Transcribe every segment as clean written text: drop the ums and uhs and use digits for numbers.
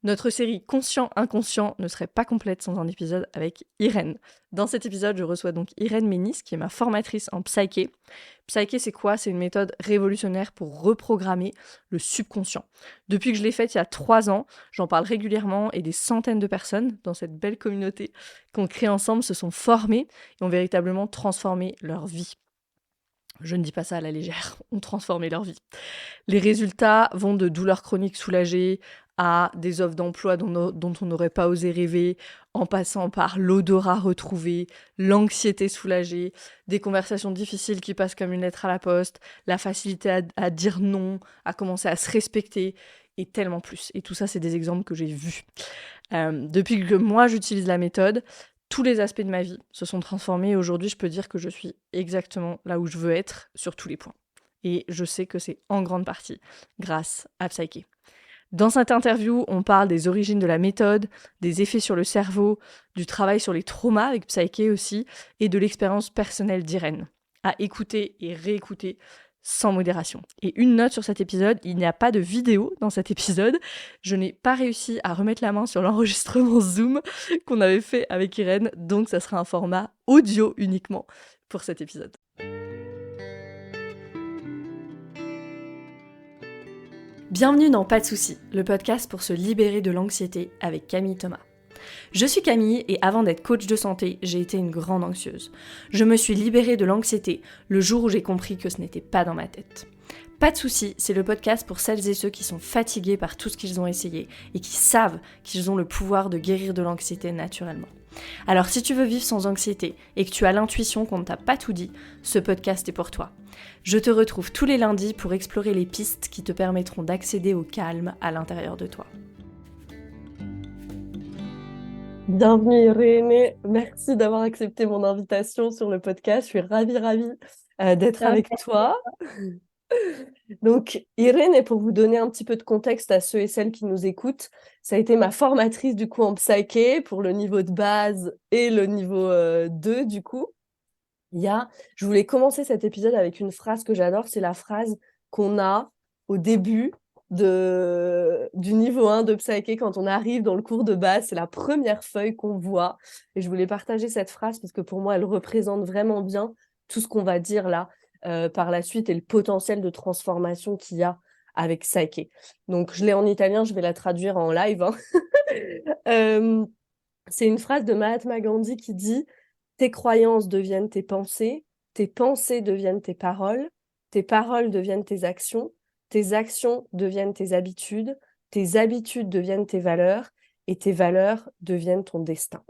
Notre série Conscient-Inconscient ne serait pas complète sans un épisode avec Irène. Dans cet épisode, je reçois donc Irène Ménis, qui est ma formatrice en psyché. Psyché, c'est quoi? C'est une méthode révolutionnaire pour reprogrammer le subconscient. Depuis que je l'ai faite il y a 3 ans, j'en parle régulièrement et des centaines de personnes dans cette belle communauté qu'on crée ensemble se sont formées et ont véritablement transformé leur vie. Je ne dis pas ça à la légère, ont transformé leur vie. Les résultats vont de douleurs chroniques soulagées à des offres d'emploi dont on n'aurait pas osé rêver, en passant par l'odorat retrouvé, l'anxiété soulagée, des conversations difficiles qui passent comme une lettre à la poste, la facilité à dire non, à commencer à se respecter, et tellement plus. Et tout ça, c'est des exemples que j'ai vus. Depuis que moi, j'utilise la méthode, tous les aspects de ma vie se sont transformés et aujourd'hui, je peux dire que je suis exactement là où je veux être sur tous les points. Et je sais que c'est en grande partie grâce à Psyché. Dans cette interview, on parle des origines de la méthode, des effets sur le cerveau, du travail sur les traumas avec Psyché aussi, et de l'expérience personnelle d'Irène. À écouter et réécouter sans modération. Et une note sur cet épisode, il n'y a pas de vidéo dans cet épisode. Je n'ai pas réussi à remettre la main sur l'enregistrement Zoom qu'on avait fait avec Irène, donc ça sera un format audio uniquement pour cet épisode. Bienvenue dans Pas de soucis, le podcast pour se libérer de l'anxiété avec Camille Thomas. Je suis Camille et avant d'être coach de santé, j'ai été une grande anxieuse. Je me suis libérée de l'anxiété le jour où j'ai compris que ce n'était pas dans ma tête. Pas de soucis, c'est le podcast pour celles et ceux qui sont fatigués par tout ce qu'ils ont essayé et qui savent qu'ils ont le pouvoir de guérir de l'anxiété naturellement. Alors si tu veux vivre sans anxiété et que tu as l'intuition qu'on ne t'a pas tout dit, ce podcast est pour toi. Je te retrouve tous les lundis pour explorer les pistes qui te permettront d'accéder au calme à l'intérieur de toi. Bienvenue Irène, merci d'avoir accepté mon invitation sur le podcast, je suis ravie d'être avec toi. Donc Irène, pour vous donner un petit peu de contexte à ceux et celles qui nous écoutent, ça a été ma formatrice du coup en psyché pour le niveau de base et le niveau 2 du coup. Je voulais commencer cet épisode avec une phrase que j'adore, c'est la phrase qu'on a au début du niveau 1 de psyché quand on arrive dans le cours de base, c'est la première feuille qu'on voit. Et je voulais partager cette phrase parce que pour moi, elle représente vraiment bien tout ce qu'on va dire là par la suite et le potentiel de transformation qu'il y a avec psyché. Donc, je l'ai en italien, je vais la traduire en live. C'est une phrase de Mahatma Gandhi qui dit « Tes croyances deviennent tes pensées deviennent tes paroles deviennent tes actions deviennent tes habitudes deviennent tes valeurs et tes valeurs deviennent ton destin. »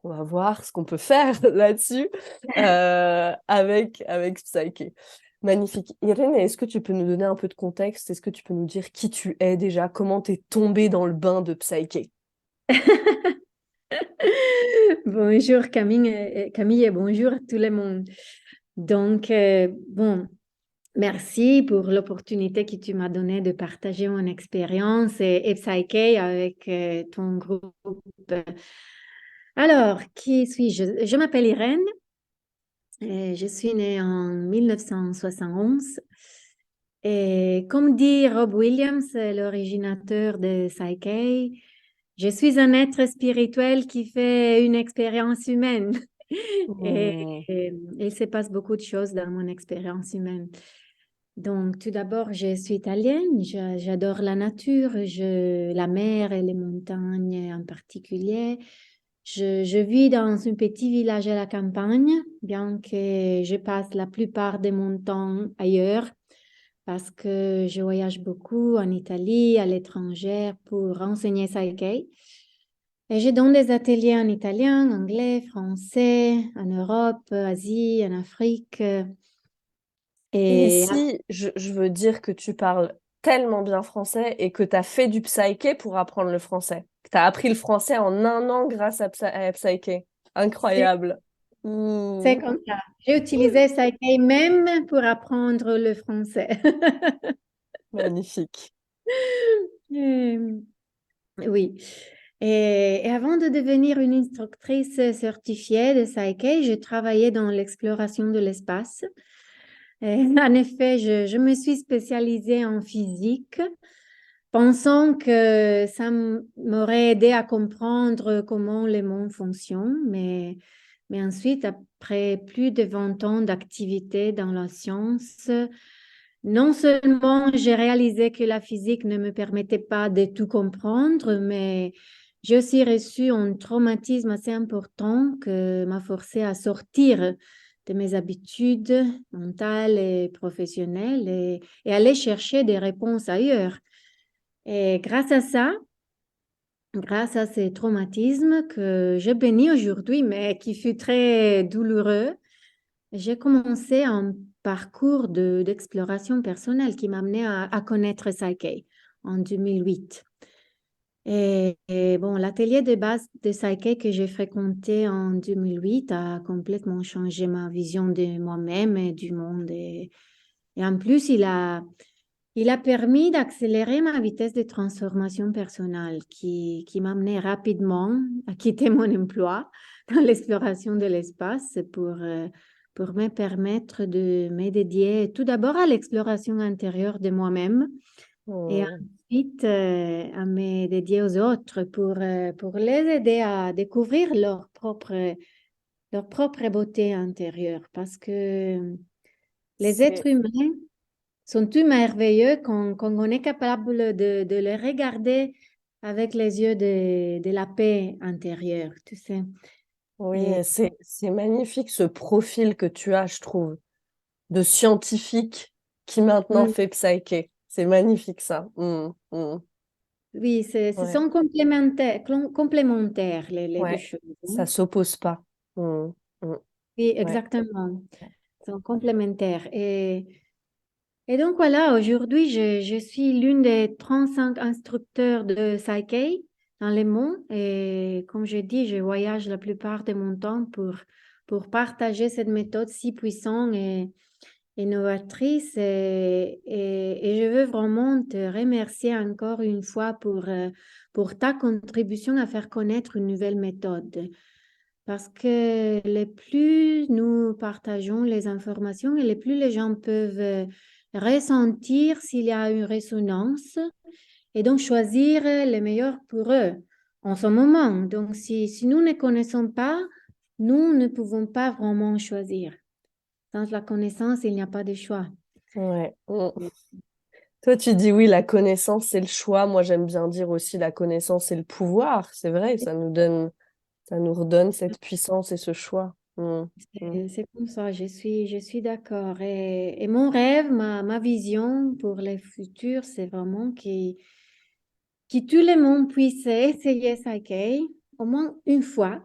On va voir ce qu'on peut faire là-dessus avec Psyché. Magnifique. Irène, est-ce que tu peux nous donner un peu de contexte? Est-ce que tu peux nous dire qui tu es déjà? Comment tu es tombée dans le bain de Psyché? Bonjour Camille et bonjour à tout le monde. Donc, merci pour l'opportunité que tu m'as donnée de partager mon expérience et Psyché avec ton groupe. Alors, qui suis-je? Je m'appelle Irène et je suis née en 1971. Et comme dit Rob Williams, l'originateur de Psyché, je suis un être spirituel qui fait une expérience humaine. Et il se passe beaucoup de choses dans mon expérience humaine. Donc, tout d'abord, je suis italienne, j'adore la nature, la mer et les montagnes en particulier. Je vis dans un petit village à la campagne, bien que je passe la plupart de mon temps ailleurs, parce que je voyage beaucoup en Italie, à l'étranger, pour enseigner Psyché. Et je donne des ateliers en italien, anglais, français, en Europe, Asie, en Afrique. Et Et ici, je veux dire que tu parles tellement bien français et que tu as fait du psyché pour apprendre le français. Que tu as appris le français en 1 an grâce à Psyché. c'est Incroyable. c'est Mmh. comme ça. J'ai utilisé Psyché même pour apprendre le français. Magnifique. Euh, Oui. Et avant de devenir une instructrice certifiée de Psyché, je travaillais dans l'exploration de l'espace. En effet, je me suis spécialisée en physique. pensant que ça m'aurait aidé à comprendre comment le monde fonctionne, mais ensuite, après plus de 20 ans d'activité dans la science, non seulement j'ai réalisé que la physique ne me permettait pas de tout comprendre, mais j'ai aussi reçu un traumatisme assez important que m'a forcé à sortir de mes habitudes mentales et professionnelles et aller chercher des réponses ailleurs. Et grâce à ces traumatismes que je bénis aujourd'hui, mais qui fut très douloureux, j'ai commencé un parcours d'exploration personnelle qui m'a amené à connaître Psyche en 2008. Et bon, l'atelier de base de Psyche que j'ai fréquenté en 2008 a complètement changé ma vision de moi-même et du monde. Et en plus, il a permis d'accélérer ma vitesse de transformation personnelle qui m'a amené rapidement à quitter mon emploi dans l'exploration de l'espace pour me permettre de me dédier tout d'abord à l'exploration intérieure de moi-même et Hmm. ensuite à me dédier aux autres pour les aider à découvrir leur propre beauté intérieure parce que les êtres C'est humains sont tous merveilleux quand on est capable de les regarder avec les yeux de la paix intérieure, tu sais. Oui, Et, c'est magnifique ce profil que tu as, je trouve, de scientifique qui maintenant mm, fait Psyche. C'est magnifique ça. oui, ce Ouais, sont complémentaires, complémentaires les deux ouais, choses, hein. ça s'oppose pas. Mm, mm, Oui, ouais. exactement. Ils sont complémentaires. Et donc voilà, aujourd'hui, je suis l'une des 35 instructeurs de Psyche dans le monde. Et comme je dis, je voyage la plupart de mon temps pour partager cette méthode si puissante et novatrice. Et je veux vraiment te remercier encore une fois pour ta contribution à faire connaître une nouvelle méthode. Parce que les plus nous partageons les informations et les plus les gens peuvent ressentir s'il y a une résonance et donc choisir le meilleur pour eux en ce moment. Donc, si nous ne connaissons pas, nous ne pouvons pas vraiment choisir. Sans la connaissance, il n'y a pas de choix. Ouais. Toi, tu dis oui, la connaissance, c'est le choix. Moi, j'aime bien dire aussi la connaissance, c'est le pouvoir. C'est vrai, ça nous redonne cette puissance et ce choix. Mm. C'est comme ça, je suis d'accord. Et mon rêve, ma vision pour le futur, c'est vraiment que tout le monde puisse essayer Psyche au moins une fois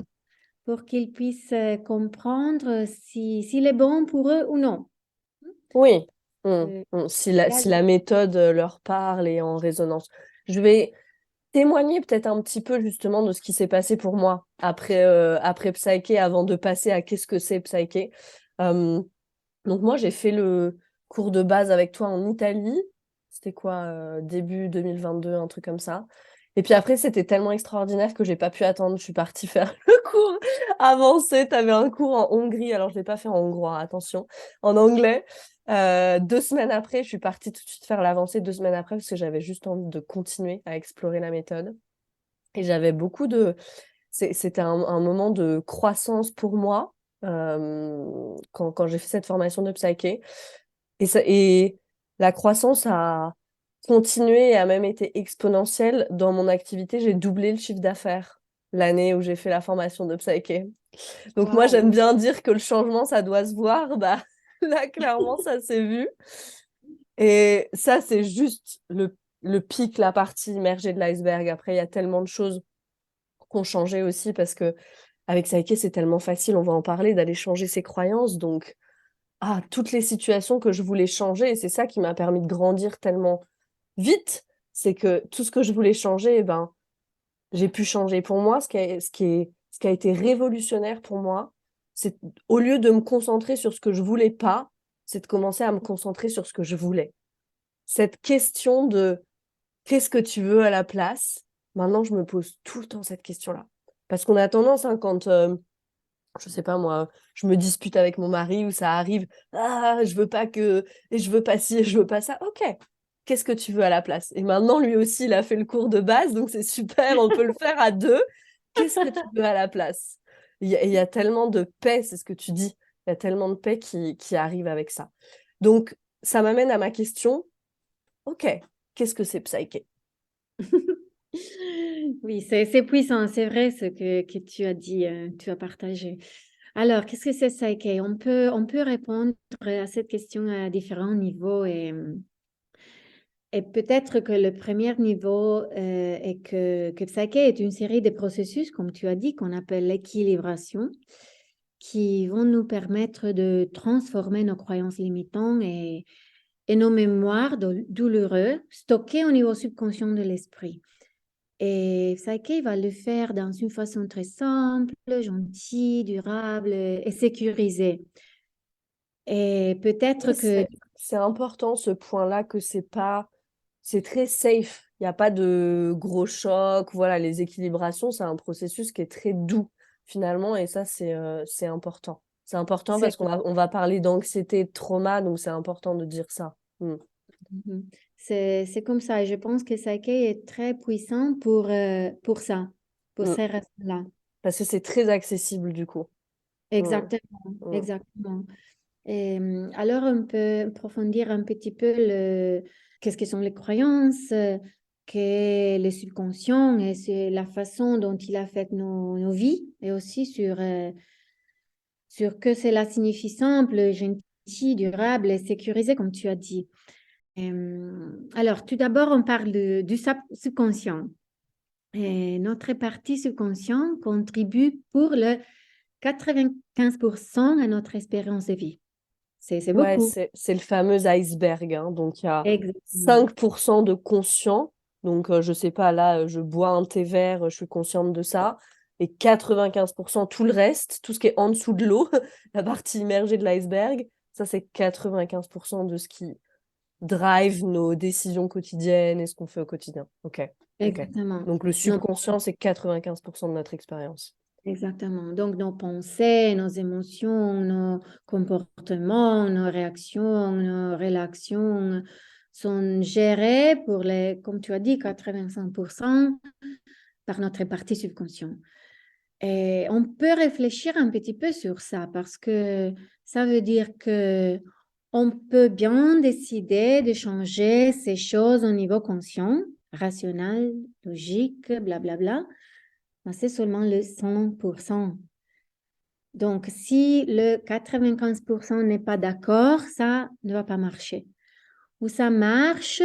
pour qu'ils puissent comprendre s'il est bon pour eux ou non. Oui. Euh, Si la méthode leur parle et en résonance. Je vais témoigner peut-être un petit peu justement de ce qui s'est passé pour moi après Psyche, avant de passer à qu'est-ce que c'est Psyche. Euh, donc moi, j'ai fait le cours de base avec toi en Italie. C'était quoi, début 2022, un truc comme ça. Et puis après, c'était tellement extraordinaire que j'ai pas pu attendre. Je suis partie faire le cours avancé. Tu avais un cours en Hongrie. Alors, je l'ai pas fait en hongrois, attention, en anglais. 2 semaines après, je suis partie tout de suite faire l'avancée 2 semaines après parce que j'avais juste envie de continuer à explorer la méthode. Et j'avais beaucoup de... C'était un moment de croissance pour moi quand j'ai fait cette formation de Psyche. Et la croissance a continué et a même été exponentielle. Dans mon activité, j'ai doublé le chiffre d'affaires l'année où j'ai fait la formation de Psyche. Donc moi, j'aime Wow. bien dire que le changement, ça doit se voir. Bah, là, clairement, ça s'est vu. Et ça, c'est juste le pic, la partie immergée de l'iceberg. Après, il y a tellement de choses qui ont changé aussi parce que avec Psyche, c'est tellement facile, on va en parler, d'aller changer ses croyances. Donc, toutes les situations que je voulais changer, et c'est ça qui m'a permis de grandir tellement vite, c'est que tout ce que je voulais changer, eh ben, j'ai pu changer. Pour moi, ce qui a été révolutionnaire pour moi, c'est au lieu de me concentrer sur ce que je voulais pas, c'est de commencer à me concentrer sur ce que je voulais. Cette question de qu'est-ce que tu veux à la place, maintenant je me pose tout le temps cette question-là. Parce qu'on a tendance, hein, quand je sais pas moi, je me dispute avec mon mari ou ça arrive, je veux pas que, et je veux pas ci, et je veux pas ça. Ok, qu'est-ce que tu veux à la place? Et maintenant, lui aussi, il a fait le cours de base, donc c'est super, on peut le faire à deux. Qu'est-ce que tu veux à la place? Il y a tellement de paix, c'est ce que tu dis. Il y a tellement de paix qui arrive avec ça. Donc, ça m'amène à ma question. Ok, qu'est-ce que c'est Psyché? Oui, c'est puissant, c'est vrai ce que tu as dit, tu as partagé. Alors, qu'est-ce que c'est Psyche? On peut répondre à cette question à différents niveaux et peut-être que le premier niveau est que Psyche est une série de processus, comme tu as dit, qu'on appelle l'équilibration, qui vont nous permettre de transformer nos croyances limitantes et nos mémoires douloureuses stockées au niveau subconscient de l'esprit. Et Psyche va le faire dans une façon très simple, gentille, durable et sécurisée. Et peut-être que... C'est important ce point-là que c'est très safe. Il n'y a pas de gros chocs. Voilà, les équilibrations, c'est un processus qui est très doux finalement, et ça, c'est important. C'est important parce C'est qu'on va parler d'anxiété, de trauma, donc c'est important de dire ça. Mm. Mhm. C'est comme ça. Et je pense que Psyche est très puissant pour ça, pour Mm. ces raisons-là. Parce que c'est très accessible du coup. Mm. Exactement, Mm. exactement. Et, alors, on peut approfondir un petit peu qu'est-ce que sont les croyances, qu'est le subconscient et c'est la façon dont il affecte nos vies et aussi sur que cela signifie simple, gentil, durable et sécurisé, comme tu as dit. Alors, tout d'abord, on parle du subconscient. Et notre partie subconscient contribue pour le 95% à notre expérience de vie. C'est Ouais, beaucoup. c'est le fameux iceberg, hein. Donc, il y a Exactement. 5% de conscient. Donc, je sais pas, là, je bois un thé vert, je suis consciente de ça. Et 95%, tout le reste, tout ce qui est en dessous de l'eau, la partie immergée de l'iceberg, ça, c'est 95% de ce qui drive nos décisions quotidiennes et ce qu'on fait au quotidien. Ok, ok. Exactement. Donc, le Nos- subconscient, c'est 95% de notre expérience. exactement. Donc, nos pensées, nos émotions, nos comportements, nos réactions, nos relations sont gérées pour comme tu as dit, 85% par notre partie subconsciente. Et on peut réfléchir un petit peu sur ça parce que ça veut dire que on peut bien décider de changer ces choses au niveau conscient, rationnel, logique, blablabla, mais c'est seulement le 100%. Donc, si le 95% n'est pas d'accord, ça ne va pas marcher. Ou ça marche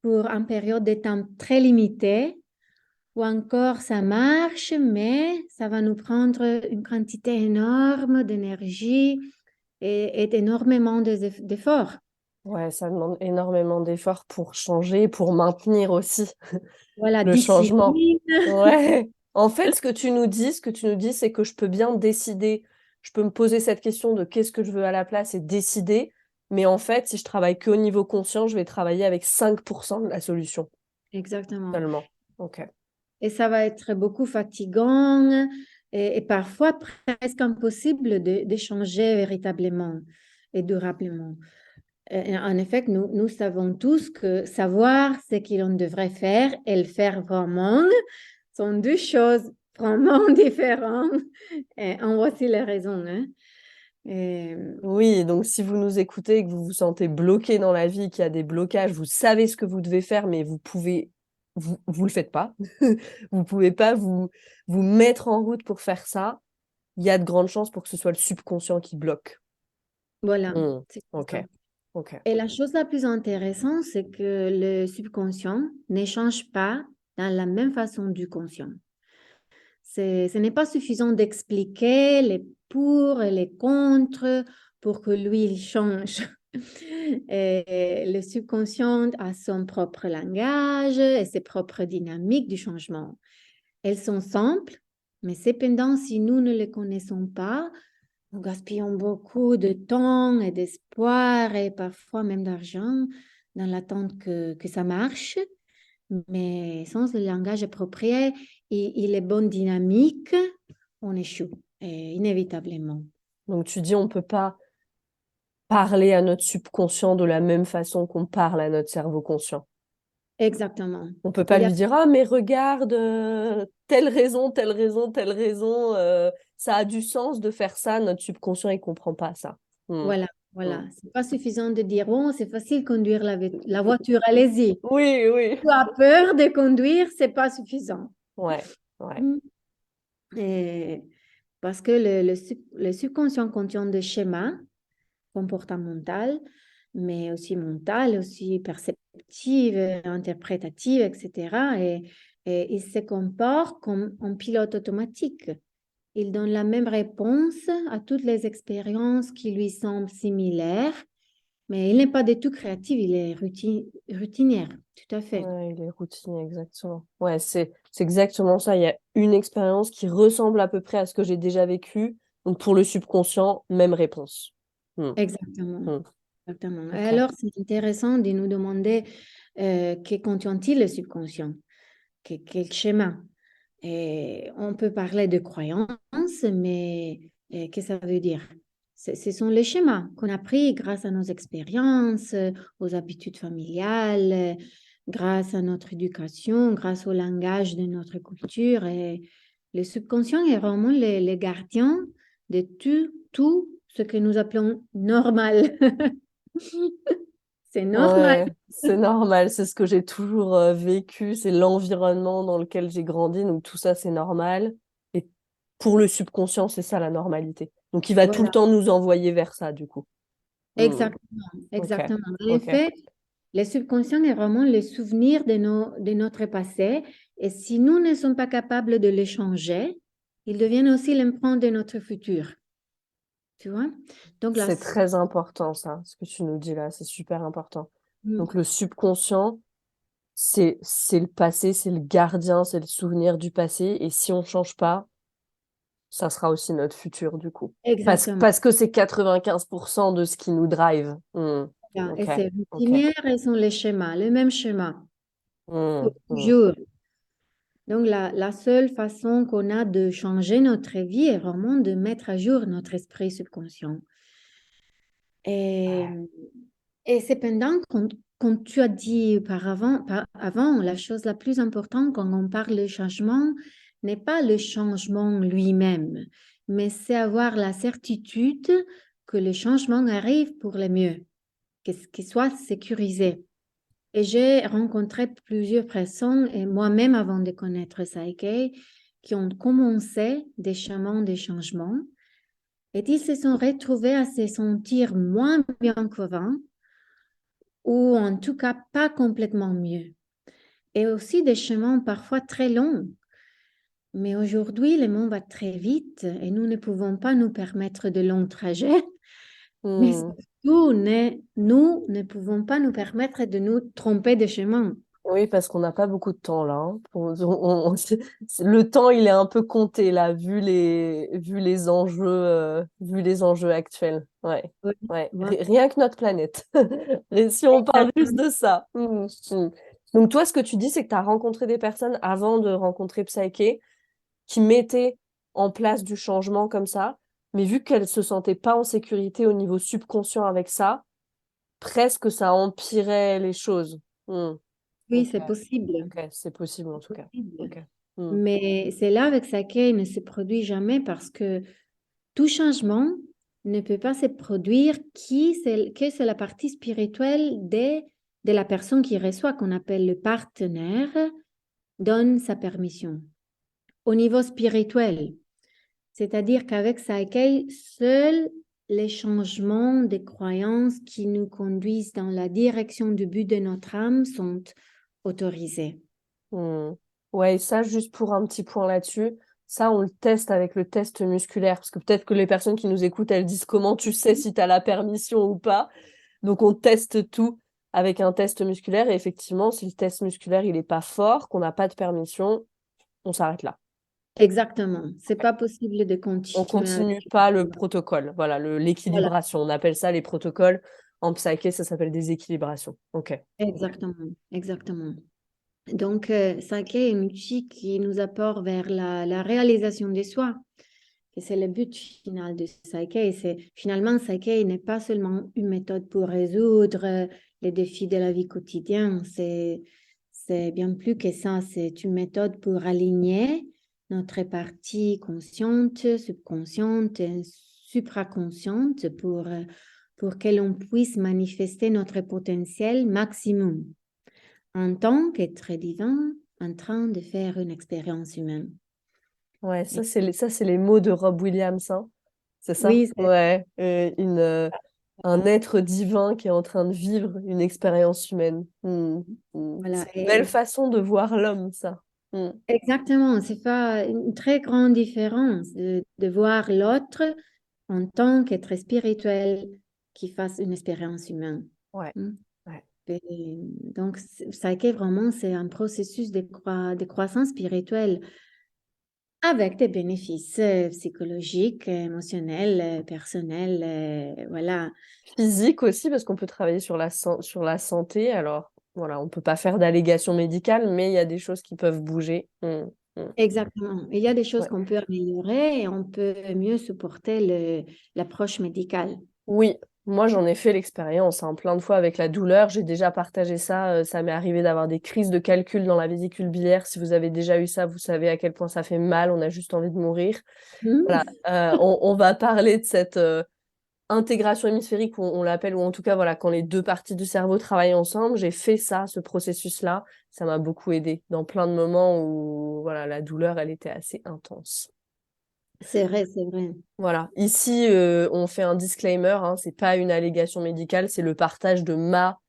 pour une période de temps très limitée, ou encore ça marche, mais ça va nous prendre une quantité énorme d'énergie et d'énormément d'efforts. Ouais, ça demande énormément d'efforts pour changer, pour maintenir aussi Voilà, le changement. discipline. Ouais. En fait, ce que tu nous dis, c'est que je peux bien décider, je peux me poser cette question de qu'est-ce que je veux à la place et décider. Mais en fait, si je travaille qu'au niveau conscient, je vais travailler avec 5% de la solution Exactement. seulement. Ok. Et ça va être beaucoup fatigant et parfois presque impossible de changer véritablement et durablement. En effet, nous savons tous que savoir ce que l'on devrait faire et le faire vraiment sont deux choses vraiment différentes. Et en voici les raisons. Hein. Et, Oui, donc si vous nous écoutez et que vous vous sentez bloqué dans la vie, qu'il y a des blocages, vous savez ce que vous devez faire, mais vous le faites pas. Vous pouvez pas vous mettre en route pour faire ça. Il y a de grandes chances pour que ce soit le subconscient qui bloque. voilà, Hmm. c'est Ok, ça. ok. Et la chose la plus intéressante, c'est que le subconscient n'échange pas dans la même façon du conscient. Ce n'est pas suffisant d'expliquer les pour et les contre pour que lui, il change. Et le subconscient a son propre langage et ses propres dynamiques du changement. Elles sont simples, mais cependant, si nous ne les connaissons pas, nous gaspillons beaucoup de temps et d'espoir et parfois même d'argent dans l'attente que ça marche. Mais sans le langage approprié et les bonnes dynamiques, on échoue, inévitablement. Donc tu dis on peut pas parler à notre subconscient de la même façon qu'on parle à notre cerveau conscient. Exactement. On peut pas Il y a lui dire, ah, mais regarde, telle raison, telle raison, telle raison, ça a du sens de faire ça. Notre subconscient, il comprend pas ça. Hmm, Voilà, hmm. voilà. C'est pas suffisant de dire, bon, c'est facile de conduire la voiture, allez-y. Oui, oui. Tu as peur de conduire, c'est pas suffisant. Ouais, ouais. Mm. Et parce que le subconscient contient des schémas comportementaux, mais aussi mentaux, aussi perceptifs, interprétatifs, etc. Et il se comporte comme un pilote automatique. Il donne la même réponse à toutes les expériences qui lui semblent similaires, mais il n'est pas du tout créatif, il est routinière, tout à fait. Ouais, il est routinier, exactement. Ouais, c'est exactement ça. Il y a une expérience qui ressemble à peu près à ce que j'ai déjà vécu. Donc, pour le subconscient, même réponse. Hmm, Exactement. hmm. Exactement. Et Ok. alors, c'est intéressant de nous demander que contient-il le subconscient? Quel schéma? Et on peut parler de croyances, mais qu'est-ce que ça veut dire? Ce sont les schémas qu'on a pris grâce à nos expériences, aux habitudes familiales, grâce à notre éducation, grâce au langage de notre culture. Et le subconscient est vraiment le gardien de tout ce que nous appelons normal. C'est normal. Ouais, c'est normal. C'est ce que j'ai toujours vécu. C'est l'environnement dans lequel j'ai grandi. Donc, tout ça, c'est normal. Et pour le subconscient, c'est ça la normalité. Donc, il va tout le Voilà, temps nous envoyer vers ça, du coup. Hmm. exactement, Ok, exactement. En ok. effet, le subconscient est vraiment le souvenir de notre passé. Et si nous ne sommes pas capables de le changer, il devient aussi l'empreinte de notre futur. Tu vois? Donc, là, C'est très important, ça, ce que tu nous dis là. C'est super important. Donc, le subconscient, c'est le passé, c'est le gardien, c'est le souvenir du passé. Et si on change pas, ça sera aussi notre futur, du coup. exactement. Parce que c'est 95% de ce qui nous drive. Hmm. Et Ok, ces ok. routinières, elles sont les schémas, le même schéma, Hmm, pour hmm. toujours. Donc, la seule façon qu'on a de changer notre vie est vraiment de mettre à jour notre esprit subconscient. Et, Ouais. et cependant, comme tu as dit avant, la chose la plus importante quand on parle de changement n'est pas le changement lui-même, mais c'est avoir la certitude que le changement arrive pour le mieux, qu'il soit sécurisé. Et j'ai rencontré plusieurs personnes, et moi-même avant de connaître Psyche, qui ont commencé des chemins de changement et ils se sont retrouvés à se sentir moins bien qu'avant, ou en tout cas pas complètement mieux. Et aussi des chemins parfois très longs. Mais aujourd'hui, le monde va très vite et nous ne pouvons pas nous permettre de longs trajets. Mais Hmm. surtout, nous ne pouvons pas nous permettre de nous tromper de chemin. Oui, parce qu'on n'a pas beaucoup de temps là, hein. Le temps, il est un peu compté là, vu les enjeux actuels. Ouais, Oui, ouais. voilà. Rien que notre planète. Et si on parle juste de ça. Donc toi, ce que tu dis, c'est que tu as rencontré des personnes avant de rencontrer Psyche qui mettaient en place du changement comme ça, mais vu qu'elles se sentaient pas en sécurité au niveau subconscient avec ça, presque ça empirait les choses. Hmm. Oui, Ok. c'est possible. Ok, c'est possible en tout cas. Possible. Ok. Hmm. Mais c'est là avec ça qu'il ne se produit jamais parce que tout changement ne peut pas se produire que c'est la partie spirituelle de la personne qui reçoit, qu'on appelle le partenaire, donne sa permission. Au niveau spirituel, c'est-à-dire qu'avec Psyche, seuls les changements de croyances qui nous conduisent dans la direction du but de notre âme sont autorisés. Hmm. Ouais, ça, juste pour un petit point là-dessus, ça, on le teste avec le test musculaire, parce que peut-être que les personnes qui nous écoutent, elles disent comment tu sais si tu as la permission ou pas. Donc, on teste tout avec un test musculaire, et effectivement, si le test musculaire, il est pas fort, qu'on n'a pas de permission, on s'arrête là. Exactement. C'est pas possible de On continuer avec. continue pas le protocole. Voilà, Voilà, l'équilibration. On appelle ça les protocoles. En psyché, ça s'appelle des équilibrations. Ok. exactement, exactement. Donc, Psyche est un outil qui nous apporte vers la réalisation de soi, Et c'est le but final de Psyche. Finalement, Psyche n'est pas seulement une méthode pour résoudre les défis de la vie quotidienne. C'est bien plus que ça. C'est une méthode pour aligner notre partie consciente, subconsciente et supraconsciente pour que l'on puisse manifester notre potentiel maximum en tant qu'être divin en train de faire une expérience humaine. Ouais, ça, c'est les mots de Rob Williams, hein. C'est ça? Oui, Ouais, un être divin qui est en train de vivre une expérience humaine. voilà. C'est une belle façon de voir l'homme, ça. Exactement, c'est pas une très grande différence de voir l'autre en tant qu'être spirituel qui fasse une expérience humaine. Ouais, Mm. ouais. Et donc, Psyche, vraiment, c'est un processus de croissance spirituelle avec des bénéfices psychologiques, émotionnels, personnels, voilà. Physique aussi, parce qu'on peut travailler sur sur la santé. Alors, voilà, on peut pas faire d'allégations médicales, mais il y a des choses qui peuvent bouger. Exactement. Il y a des choses Ouais. qu'on peut améliorer et on peut mieux supporter l'approche médicale. Oui, moi j'en ai fait l'expérience, hein, plein de fois avec la douleur. J'ai déjà partagé ça. Ça m'est arrivé d'avoir des crises de calcul dans la vésicule biliaire. Si vous avez déjà eu ça, vous savez à quel point ça fait mal. On a juste envie de mourir. Voilà. Mm. On va parler de cette intégration hémisphérique, on l'appelle, ou en tout cas, voilà, quand les deux parties du cerveau travaillent ensemble. J'ai fait ça, ce processus-là. Ça m'a beaucoup aidé dans plein de moments où voilà, la douleur, elle était assez intense. C'est vrai, c'est vrai. Voilà. Ici, on fait un disclaimer, hein, c'est pas une allégation médicale, c'est le partage de ma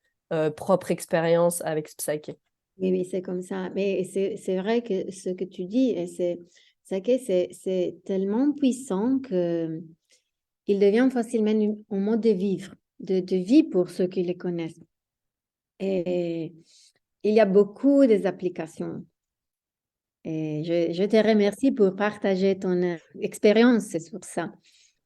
propre expérience avec Psyche. Oui, oui, c'est comme ça. Mais c'est vrai que ce que tu dis, et c'est tellement puissant que il devient facilement un mode de vivre, de vie pour ceux qui le connaissent. Et il y a beaucoup d'applications. Et je te remercie pour partager ton expérience sur ça.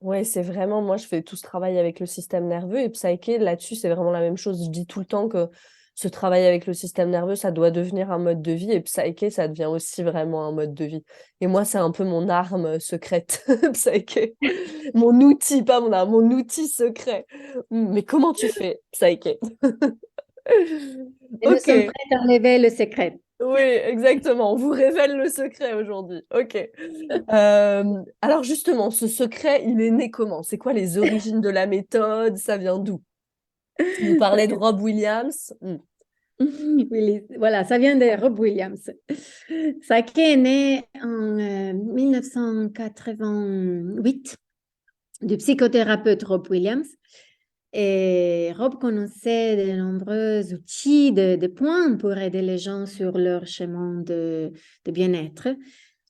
Ouais, c'est vraiment, moi, je fais tout ce travail avec le système nerveux et Psyche, là-dessus, c'est vraiment la même chose. Je dis tout le temps que ce travail avec le système nerveux, ça doit devenir un mode de vie et Psyche, ça devient aussi vraiment un mode de vie. Et moi, c'est un peu mon arme secrète, Psyche. Mon outil, pas mon arme, mon outil secret. Mais comment tu fais, Psyche? Et nous Ok, sommes prêts à enlever le secret. oui, exactement. On vous révèle le secret aujourd'hui. Ok. Alors justement, ce secret, il est né comment? C'est quoi les origines de la méthode? Ça vient d'où? Tu nous parlais de Rob Williams. Voilà, ça vient de Rob Williams. Sake est né en 1988 du psychothérapeute Rob Williams. Et Rob connaissait de nombreux outils, de points pour aider les gens sur leur chemin de bien-être.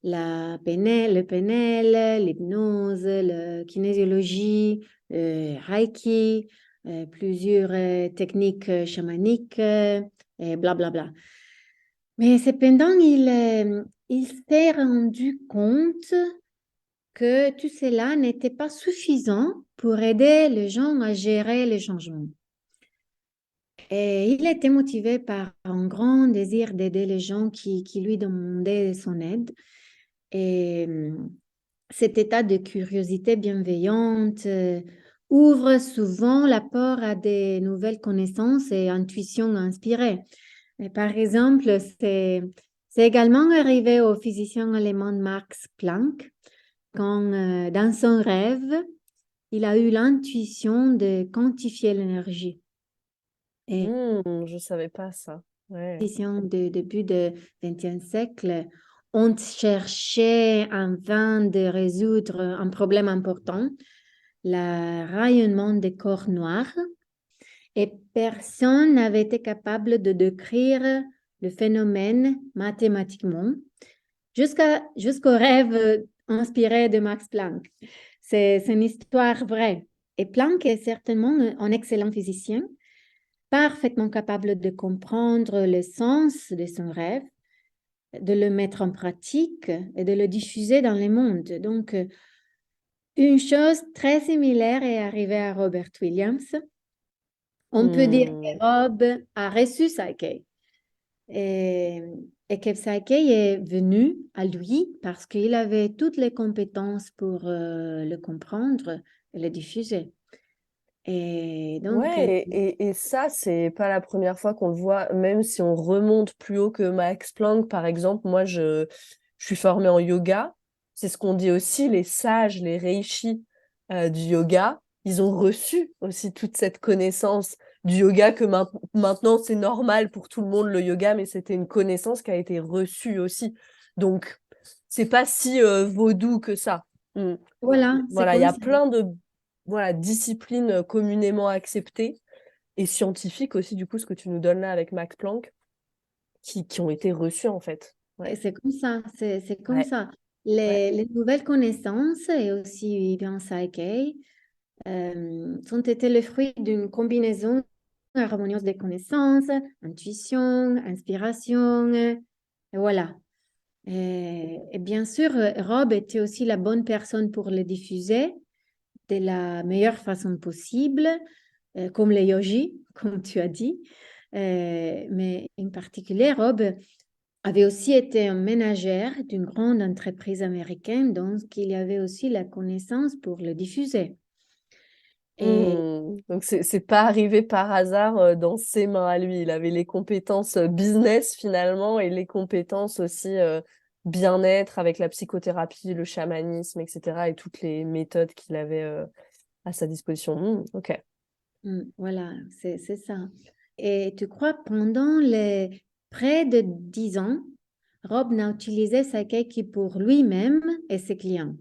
Le PNL, l'hypnose, la kinésiologie, le Reiki, plusieurs techniques chamaniques, et blablabla. Mais cependant, il s'est rendu compte que tout cela n'était pas suffisant pour aider les gens à gérer les changements. Et il était motivé par un grand désir d'aider les gens qui lui demandaient son aide. Et cet état de curiosité bienveillante ouvre souvent la porte à des nouvelles connaissances et intuitions inspirées. Et par exemple, c'est également arrivé au physicien allemand Max Planck quand, dans son rêve, il a eu l'intuition de quantifier l'énergie. Et Je savais pas ça. Ouais. les physiciens du début du XXe siècle ont cherché en vain de résoudre un problème important, le rayonnement des corps noirs, et personne n'avait été capable de décrire le phénomène mathématiquement jusqu'au rêve inspiré de Max Planck. C'est une histoire vraie. Et Planck est certainement un excellent physicien, parfaitement capable de comprendre le sens de son rêve, de le mettre en pratique et de le diffuser dans le monde. Donc, une chose très similaire est arrivée à Robert Williams. On peut dire que Rob a reçu Psyche. Et Et que Psyche est venu à lui parce qu'il avait toutes les compétences pour le comprendre et le diffuser. Et donc, Ouais, et ça, c'est pas la première fois qu'on le voit, même si on remonte plus haut que Max Planck, par exemple. Moi, je suis formée en yoga. C'est ce qu'on dit aussi, les sages, les reishi du yoga. Ils ont reçu aussi toute cette connaissance du yoga que maintenant, c'est normal pour tout le monde, le yoga, mais c'était une connaissance qui a été reçue aussi. Donc, c'est pas si vaudou que ça. Mm. voilà, c'est Voilà, il y comme a ça. plein de disciplines communément acceptées et scientifiques aussi, du coup, ce que tu nous donnes là avec Max Planck, qui ont été reçues en fait. Et Ouais, c'est comme ça, c'est comme ouais, ça. ouais. Les nouvelles connaissances et aussi bien Psyche sont été le fruit d'une combinaison harmonieuse des connaissances, intuition, inspiration, et voilà. Et bien sûr, Rob était aussi la bonne personne pour le diffuser de la meilleure façon possible, comme les yogis, comme tu as dit. Mais en particulier, Rob avait aussi été un ménagère d'une grande entreprise américaine, donc il y avait aussi la connaissance pour le diffuser. Et Donc, c'est pas arrivé par hasard dans ses mains à lui. Il avait les compétences business finalement et les compétences aussi bien-être avec la psychothérapie, le chamanisme, etc. et toutes les méthodes qu'il avait à sa disposition. Ok. voilà, c'est ça. Et tu crois, pendant les près de 10 ans, Rob n'a utilisé Psyche que pour lui-même et ses clients.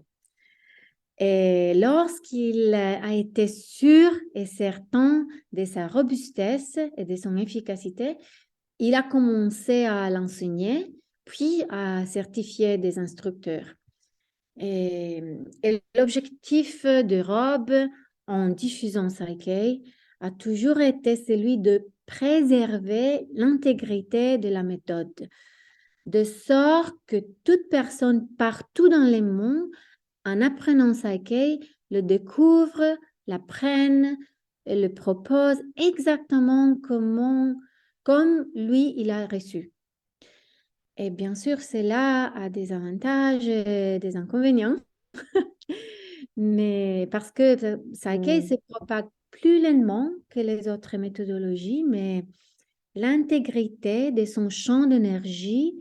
Et lorsqu'il a été sûr et certain de sa robustesse et de son efficacité, il a commencé à l'enseigner, puis à certifier des instructeurs. Et l'objectif de Rob en diffusant Psyche a toujours été celui de préserver l'intégrité de la méthode, de sorte que toute personne partout dans le monde, en apprenant Psyche, le découvre, l'apprenne et le propose exactement comme lui, il a reçu. Et bien sûr, cela a des avantages et des inconvénients, mais parce que Psyche se propage plus lentement que les autres méthodologies, mais l'intégrité de son champ d'énergie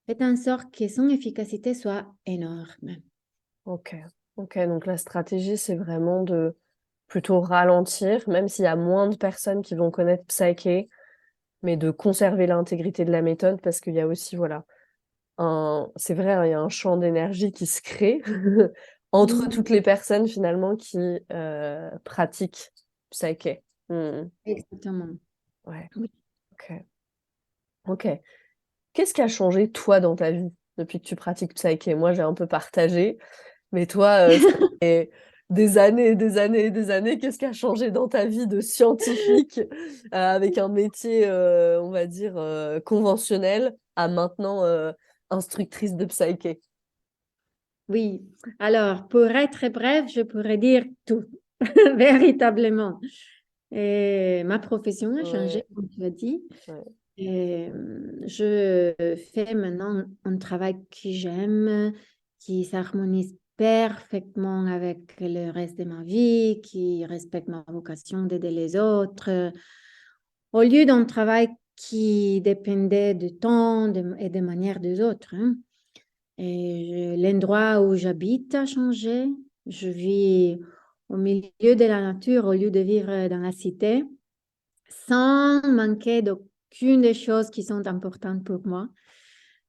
fait en sorte que son efficacité soit énorme. Ok. Ok, donc la stratégie, c'est vraiment de plutôt ralentir, même s'il y a moins de personnes qui vont connaître Psyche, mais de conserver l'intégrité de la méthode parce qu'il y a aussi, voilà, c'est vrai, hein, il y a un champ d'énergie qui se crée entre Mm, toutes les personnes finalement qui pratiquent Psyche. exactement. Ouais, Oui. ok. Ok. Qu'est-ce qui a changé, toi, dans ta vie depuis que tu pratiques Psyche? Moi, j'ai un peu partagé, mais toi, ça fait des années, des années, des années. Qu'est-ce qui a changé dans ta vie de scientifique avec un métier, on va dire, conventionnel à maintenant instructrice de Psyche? Oui. Alors, pour être bref, je pourrais dire tout, véritablement. Et ma profession a changé, Ouais, comme tu as dit. ouais. Et, je fais maintenant un travail que j'aime, qui s'harmonise parfaitement avec le reste de ma vie, qui respecte ma vocation d'aider les autres, au lieu d'un travail qui dépendait du temps et des manières des autres, hein. Et l'endroit où j'habite a changé. Je vis au milieu de la nature au lieu de vivre dans la cité, sans manquer d'aucune des choses qui sont importantes pour moi.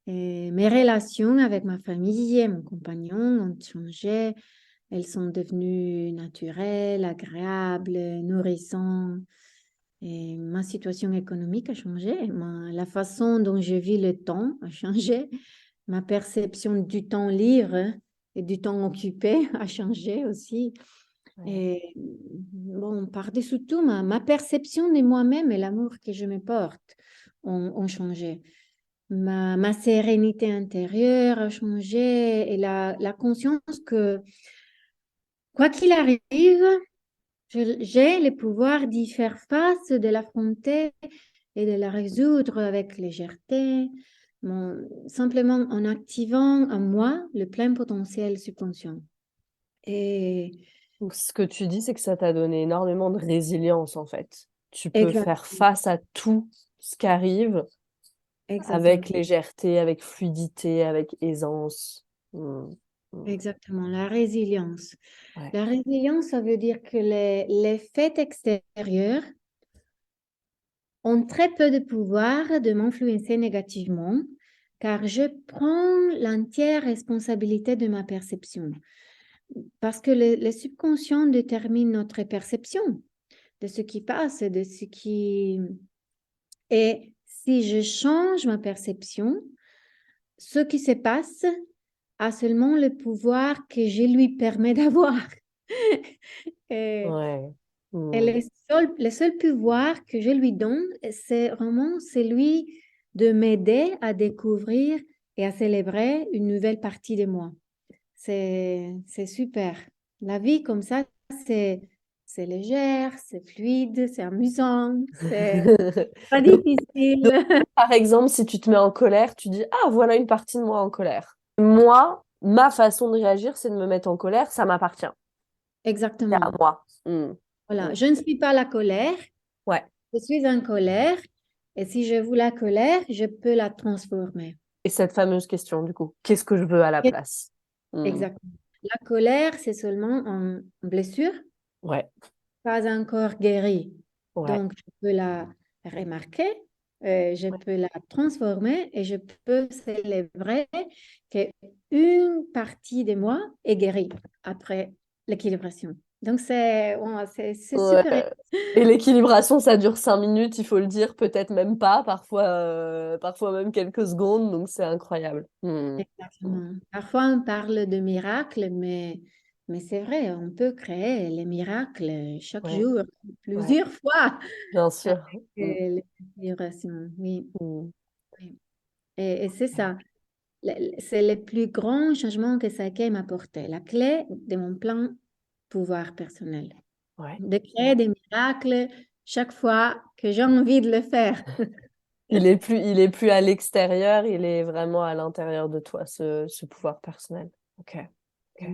Et mes relations avec ma famille et mon compagnon ont changé. Elles sont devenues naturelles, agréables, nourrissantes. Et ma situation économique a changé. La façon dont je vis le temps a changé. Ma perception du temps libre et du temps occupé a changé aussi. Ouais. Et bon, par-dessus tout, ma perception de moi-même et l'amour que je me porte ont changé. Ma sérénité intérieure a changé et la conscience que, quoi qu'il arrive, j'ai le pouvoir d'y faire face, de l'affronter et de la résoudre avec légèreté, simplement en activant en moi le plein potentiel subconscient. Et Donc, ce que tu dis, c'est que ça t'a donné énormément de résilience, en fait. Tu peux exact, faire face à tout ce qui arrive exactement, avec légèreté, avec fluidité, avec aisance. Mm. Mm. exactement, la résilience. Ouais. La résilience, ça veut dire que les faits extérieurs ont très peu de pouvoir de m'influencer négativement, car je prends l'entière responsabilité de ma perception. Parce que le subconscient détermine notre perception de ce qui passe, de ce qui... Et si je change ma perception, ce qui se passe a seulement le pouvoir que je lui permets d'avoir. Et, Ouais. et Mm. le seul pouvoir que je lui donne, c'est vraiment celui de m'aider à découvrir et à célébrer une nouvelle partie de moi. C'est super. La vie comme ça, c'est légère, c'est fluide, c'est amusant, c'est pas Donc, difficile. par exemple, si tu te mets en colère, tu dis, ah, voilà une partie de moi en colère. Moi, ma façon de réagir, c'est de me mettre en colère, ça m'appartient. C'est à Exactement. moi. Mm. Voilà. Mm. Je ne suis pas la colère, Ouais. je suis en colère. Et si je veux la colère, je peux la transformer. Et cette fameuse question, du coup, qu'est-ce que je veux à la place? Mm. Exactement. La colère, c'est seulement une blessure, Ouais. pas encore guérie. Ouais. Donc, je peux la remarquer, je peux la transformer et je peux célébrer qu'une partie de moi est guérie après l'équilibration. Donc, c'est super. Ouais. Et l'équilibration, ça dure 5 minutes, il faut le dire, peut-être même pas, parfois même quelques secondes, donc c'est incroyable. Mm. Mm. Exactement. Parfois, on parle de miracles, mais c'est vrai, on peut créer les miracles chaque Ouais. jour, Ouais. plusieurs fois, Bien avec sûr. Mm. l'équilibration. Oui, Mm. oui. Et c'est ça. C'est le plus grand changement que Psyche m'a apporté. La clé de mon plein pouvoir personnel. Ouais. De créer des miracles chaque fois que j'ai envie de le faire. Il est plus à l'extérieur, il est vraiment à l'intérieur de toi, ce pouvoir personnel. Ok. Ok.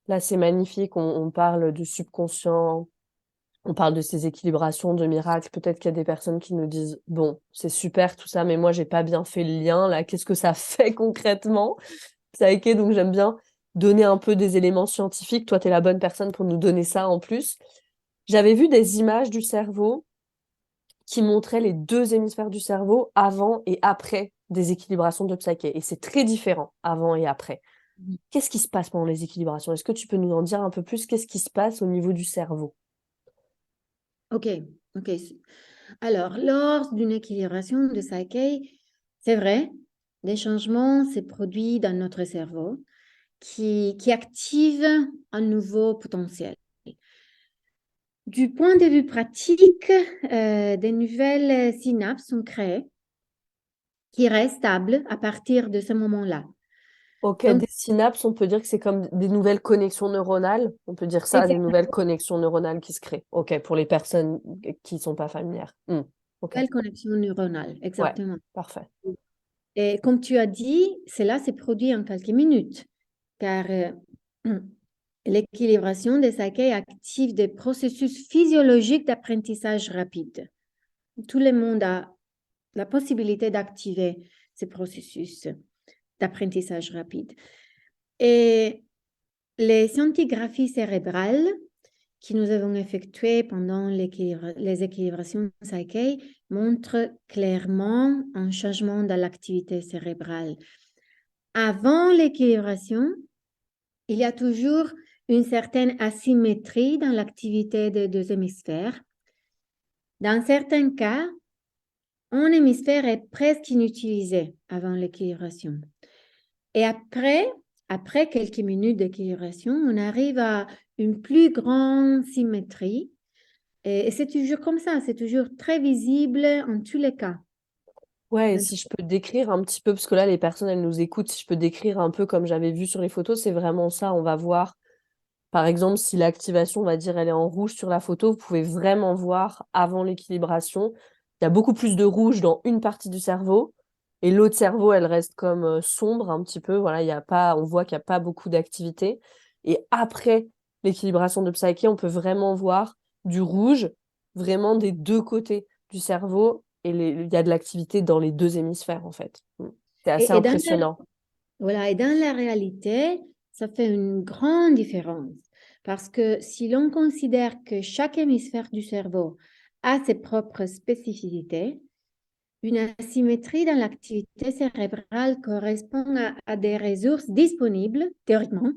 Là, c'est magnifique. On parle du subconscient, on parle de ces équilibrations, de miracles. Peut-être qu'il y a des personnes qui nous disent, bon, c'est super tout ça, mais moi, j'ai pas bien fait le lien. Là, qu'est-ce que ça fait concrètement? Psyché, donc j'aime bien donner un peu des éléments scientifiques. Toi, tu es la bonne personne pour nous donner ça en plus. J'avais vu des images du cerveau qui montraient les deux hémisphères du cerveau avant et après des équilibrations de Psyché. Et c'est très différent avant et après. Qu'est-ce qui se passe pendant les équilibrations? Est-ce que tu peux nous en dire un peu plus? Qu'est-ce qui se passe au niveau du cerveau? Ok, ok. Alors, lors d'une équilibration de Psyche, c'est vrai, des changements se produisent dans notre cerveau qui activent un nouveau potentiel. Du point de vue pratique, des nouvelles synapses sont créées qui restent stables à partir de ce moment-là. Ok, Donc, des synapses, on peut dire que c'est comme des nouvelles connexions neuronales. On peut dire ça, des exactement, nouvelles connexions neuronales qui se créent. Ok, pour les personnes qui ne sont pas familières. Ok, nouvelles connexions neuronales, ouais, exactement. parfait. Et comme tu as dit, cela s'est produit en quelques minutes, car l'équilibration des psyché active des processus physiologiques d'apprentissage rapide. Tout le monde a la possibilité d'activer ces processus d'apprentissage rapide. Et les scintigraphies cérébrales que nous avons effectuées pendant les équilibrations psyché montrent clairement un changement dans l'activité cérébrale. Avant l'équilibration, il y a toujours une certaine asymétrie dans l'activité des deux hémisphères. Dans certains cas, un hémisphère est presque inutilisé avant l'équilibration. Et après quelques minutes d'équilibration, on arrive à une plus grande symétrie. Et c'est toujours comme ça, c'est toujours très visible en tous les cas. Ouais, et si je peux décrire un petit peu, parce que là, les personnes, elles nous écoutent, si je peux décrire un peu comme j'avais vu sur les photos, c'est vraiment ça. On va voir, par exemple, si l'activation, on va dire, elle est en rouge sur la photo, vous pouvez vraiment voir avant l'équilibration, il y a beaucoup plus de rouge dans une partie du cerveau et l'autre cerveau, elle reste comme sombre un petit peu. Voilà, on voit qu'il n'y a pas beaucoup d'activité. Et après l'équilibration de Psyché, on peut vraiment voir du rouge, vraiment des deux côtés du cerveau, et il y a de l'activité dans les deux hémisphères, en fait. C'est assez Et dans impressionnant. voilà, et dans la réalité, ça fait une grande différence. Parce que si l'on considère que chaque hémisphère du cerveau a ses propres spécificités, une asymétrie dans l'activité cérébrale correspond à des ressources disponibles, théoriquement,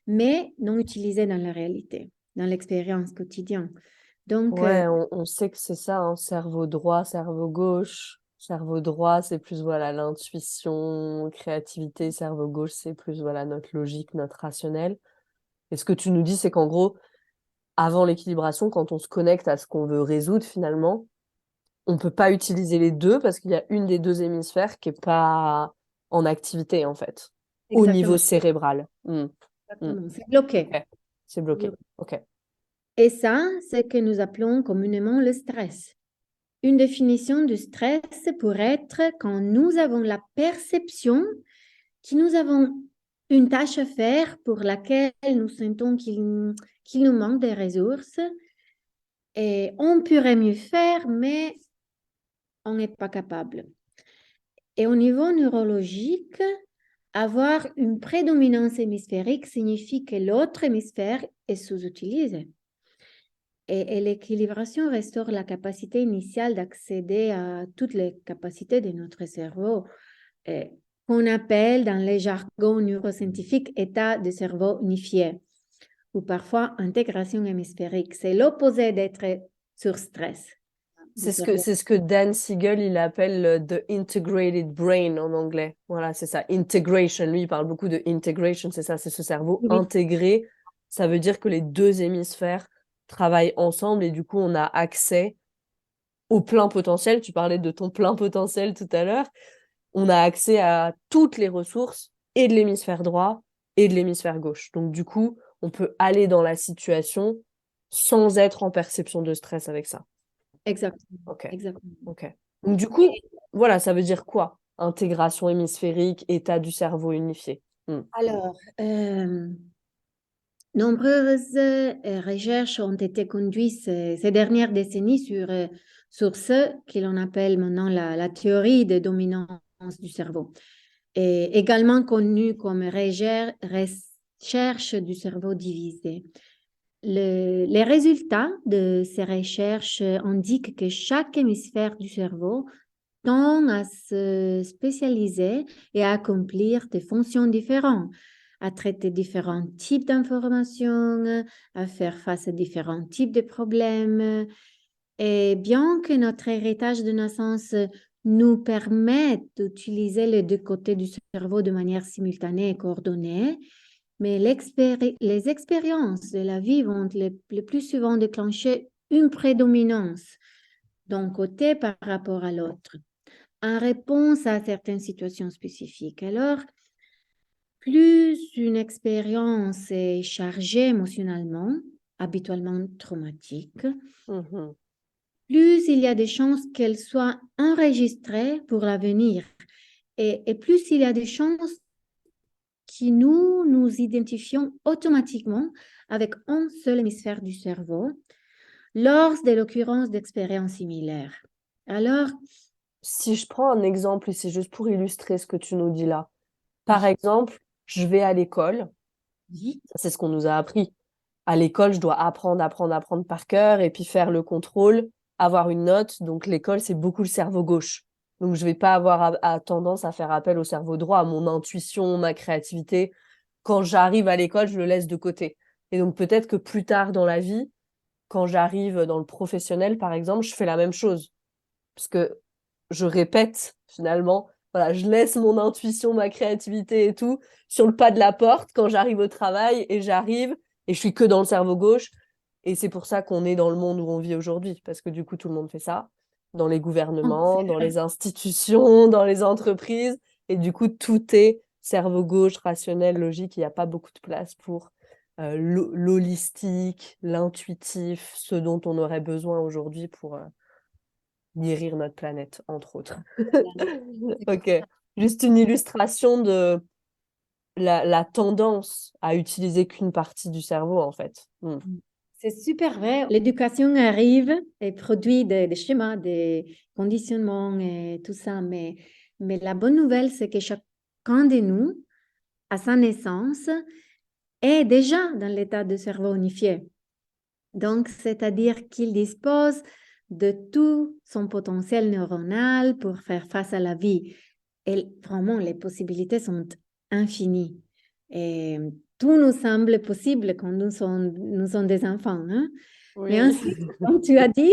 mais non utilisées dans la réalité, dans l'expérience quotidienne. Donc, Ouais, on sait que c'est ça, hein, cerveau droit, cerveau gauche. Cerveau droit, c'est plus voilà l'intuition, créativité. Cerveau gauche, c'est plus voilà notre logique, notre rationnel. Et ce que tu nous dis, c'est qu'en gros, avant l'équilibration, quand on se connecte à ce qu'on veut résoudre finalement, on peut pas utiliser les deux parce qu'il y a une des deux hémisphères qui est pas en activité en fait, au niveau exactement, cérébral. exactement, c'est bloqué. Ok. C'est bloqué. Ok. Et ça, c'est ce que nous appelons communément le stress. Une définition du stress pourrait être quand nous avons la perception que nous avons une tâche à faire pour laquelle nous sentons qu'il nous manque des ressources et on pourrait mieux faire, mais on n'est pas capable. Et au niveau neurologique, avoir une prédominance hémisphérique signifie que l'autre hémisphère est sous-utilisé. Et l'équilibration restaure la capacité initiale d'accéder à toutes les capacités de notre cerveau, qu'on appelle dans les jargons neuroscientifiques état de cerveau unifié ou parfois intégration hémisphérique. C'est l'opposé d'être sur stress. C'est ce que Dan Siegel, il appelle the integrated brain en anglais. Voilà, c'est ça. Integration. Lui, il parle beaucoup de integration. C'est ça, c'est ce cerveau Oui. intégré. Ça veut dire que les deux hémisphères travaillent ensemble et du coup, on a accès au plein potentiel. Tu parlais de ton plein potentiel tout à l'heure. On a accès à toutes les ressources et de l'hémisphère droit et de l'hémisphère gauche. Donc, du coup, on peut aller dans la situation sans être en perception de stress avec ça. Exactement. Ok. Exactement. Ok. Donc, du coup, voilà, ça veut dire quoi? Intégration hémisphérique, état du cerveau unifié. Alors, nombreuses recherches ont été conduites ces dernières décennies sur ce que l'on appelle maintenant la théorie de dominance du cerveau, et également connue comme recherche du cerveau divisé. Les résultats de ces recherches indiquent que chaque hémisphère du cerveau tend à se spécialiser et à accomplir des fonctions différentes, à traiter différents types d'informations, à faire face à différents types de problèmes. Et bien que notre héritage de naissance nous permette d'utiliser les deux côtés du cerveau de manière simultanée et coordonnée, mais les expériences de la vie vont le plus souvent déclencher une prédominance d'un côté par rapport à l'autre, en réponse à certaines situations spécifiques. Alors, plus une expérience est chargée émotionnellement, habituellement traumatique, Mhm. plus il y a des chances qu'elle soit enregistrée pour l'avenir. Et plus il y a des chances que nous identifions automatiquement avec un seul hémisphère du cerveau lors de l'occurrence d'expériences similaires. Alors, Si je prends un exemple, et c'est juste pour illustrer ce que tu nous dis là. Par oui, exemple, je vais à l'école. oui, Ça, c'est ce qu'on nous a appris. À l'école, je dois apprendre par cœur et puis faire le contrôle, avoir une note. Donc, l'école, c'est beaucoup le cerveau gauche. Donc, je vais pas avoir tendance à faire appel au cerveau droit, à mon intuition, ma créativité. Quand j'arrive à l'école, je le laisse de côté. Et donc, peut-être que plus tard dans la vie, quand j'arrive dans le professionnel, par exemple, je fais la même chose. Parce que je répète, finalement, voilà, je laisse mon intuition, ma créativité et tout sur le pas de la porte quand j'arrive au travail et j'arrive et je suis que dans le cerveau gauche. Et c'est pour ça qu'on est dans le monde où on vit aujourd'hui, parce que du coup, tout le monde fait ça, dans les gouvernements, dans les institutions, dans les entreprises. Et du coup, tout est cerveau gauche, rationnel, logique. Il n'y a pas beaucoup de place pour l'holistique, l'intuitif, ce dont on aurait besoin aujourd'hui guérir notre planète, entre autres. Voilà. Ok. Juste une illustration de la tendance à utiliser qu'une partie du cerveau, en fait. C'est super vrai. L'éducation arrive et produit des schémas, des conditionnements et tout ça. Mais la bonne nouvelle, c'est que chacun de nous, à sa naissance, est déjà dans l'état de cerveau unifié. Donc, c'est-à-dire qu'il dispose de tout son potentiel neuronal pour faire face à la vie. Et vraiment, les possibilités sont infinies. Et tout nous semble possible quand nous sommes des enfants. Hein? Mais Oui. ensuite, comme tu as dit,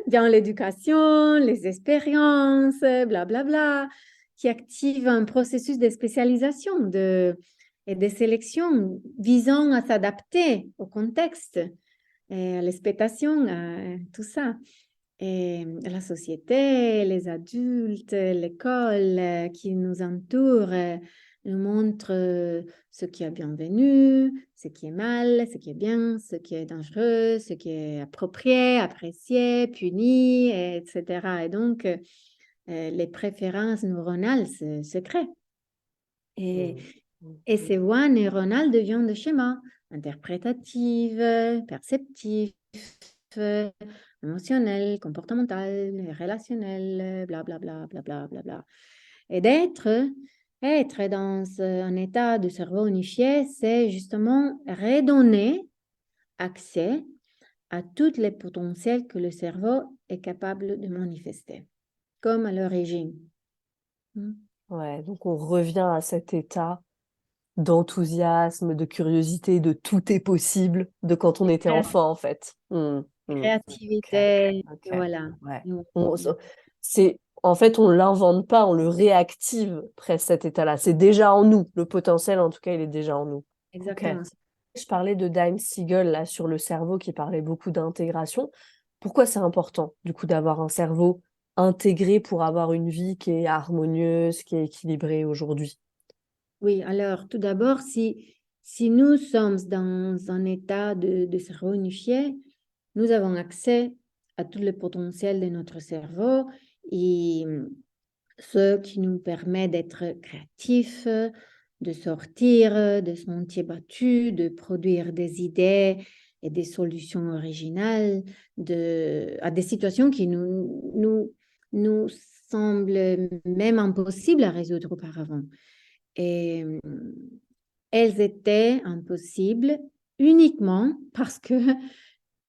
vient l'éducation, les expériences, blablabla, qui activent un processus de spécialisation et de sélection visant à s'adapter au contexte, et à l'expectation, à tout ça. Et la société, les adultes, l'école qui nous entoure nous montre ce qui est bienvenu, ce qui est mal, ce qui est bien, ce qui est dangereux, ce qui est approprié, apprécié, puni, etc. Et donc, les préférences neuronales se créent. Et, et ces voies neuronales deviennent des schémas interprétatifs, perceptifs, émotionnels, comportementaux, relationnels, blablabla, blablabla, blablabla. Et être dans un état de cerveau unifié, c'est justement redonner accès à tous les potentiels que le cerveau est capable de manifester, comme à l'origine. Ouais, donc on revient à cet état d'enthousiasme, de curiosité, de tout est possible de quand on était enfant, en fait. Ok, Créativité, ok, voilà. ouais. En fait, on l'invente pas, on le réactive presque cet état-là. C'est déjà en nous. Le potentiel, en tout cas, il est déjà en nous. Ok. Exactement. Je parlais de Dime Siegel là sur le cerveau qui parlait beaucoup d'intégration. Pourquoi c'est important du coup d'avoir un cerveau intégré pour avoir une vie qui est harmonieuse, qui est équilibrée aujourd'hui? Oui, alors tout d'abord, si nous sommes dans un état de cerveau unifié, nous avons accès à tout le potentiel de notre cerveau et ce qui nous permet d'être créatifs, de sortir de sentiers battus, de produire des idées et des solutions originales à des situations qui nous semblent même impossibles à résoudre auparavant. Et elles étaient impossibles uniquement parce que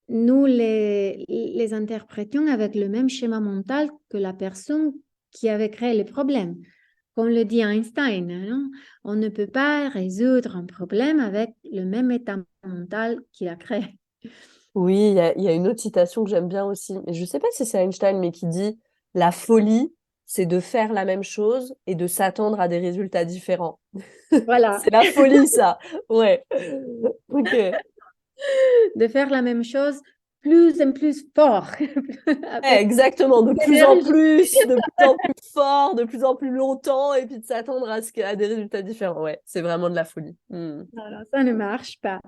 nous les interprétions avec le même schéma mental que la personne qui avait créé le problème. Comme le dit Einstein, hein, on ne peut pas résoudre un problème avec le même état mental qu'il a créé. Oui, il y a une autre citation que j'aime bien aussi. Je ne sais pas si c'est Einstein, mais qui dit la folie, c'est de faire la même chose et de s'attendre à des résultats différents. Voilà, C'est la folie, ça. Ouais. Ok. de faire la même chose plus en plus fort, avec Exactement, énergie. de plus en plus fort, de plus en plus longtemps, et puis de s'attendre à des résultats différents. Ouais, c'est vraiment de la folie. Voilà, ça ne marche pas.